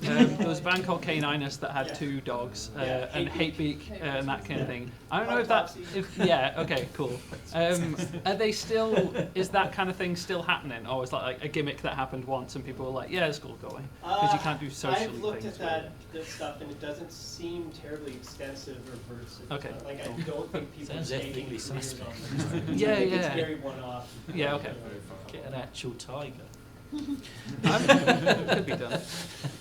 There was a band called K9us that had 2 dogs, and Hatebeak and that kind of thing. I don't know if that, yeah, okay, cool. Are they still, is that kind of thing still happening? Or is that like a gimmick that happened once and people were like, yeah, it's cool, go away? Because you can't do social things. I've looked at this stuff and it doesn't seem terribly extensive or versatile. Okay. Like I don't think people Sounds are taking ethically careers on suspect. this. Yeah, It's yeah. very one-off. Yeah, okay. Get an actual tiger. Could be done.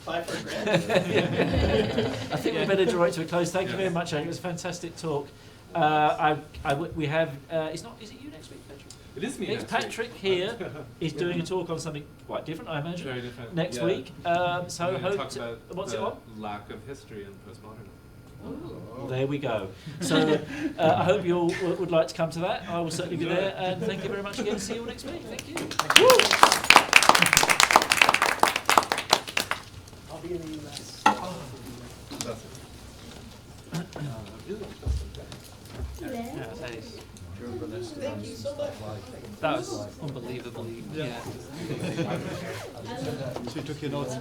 Apply for a grant. I think we better draw it to a close. Thank you very much, Eric. It was a fantastic talk. We have. It's not. Is it you next week, Patrick? It is me It's next week. Patrick here. Is doing a talk on something quite different, I imagine. Very different. Next Yeah. week. So I'm gonna hope. talk about What's the it on? lack of history in postmodernism. There we go. So I hope you all would like to come to that. I will certainly be there. And thank you very much again. See you all next week. Thank you. I'll be in the US. That's it. Yeah, that is- Thank you so much. that was unbelievably, yeah. So you took your notes.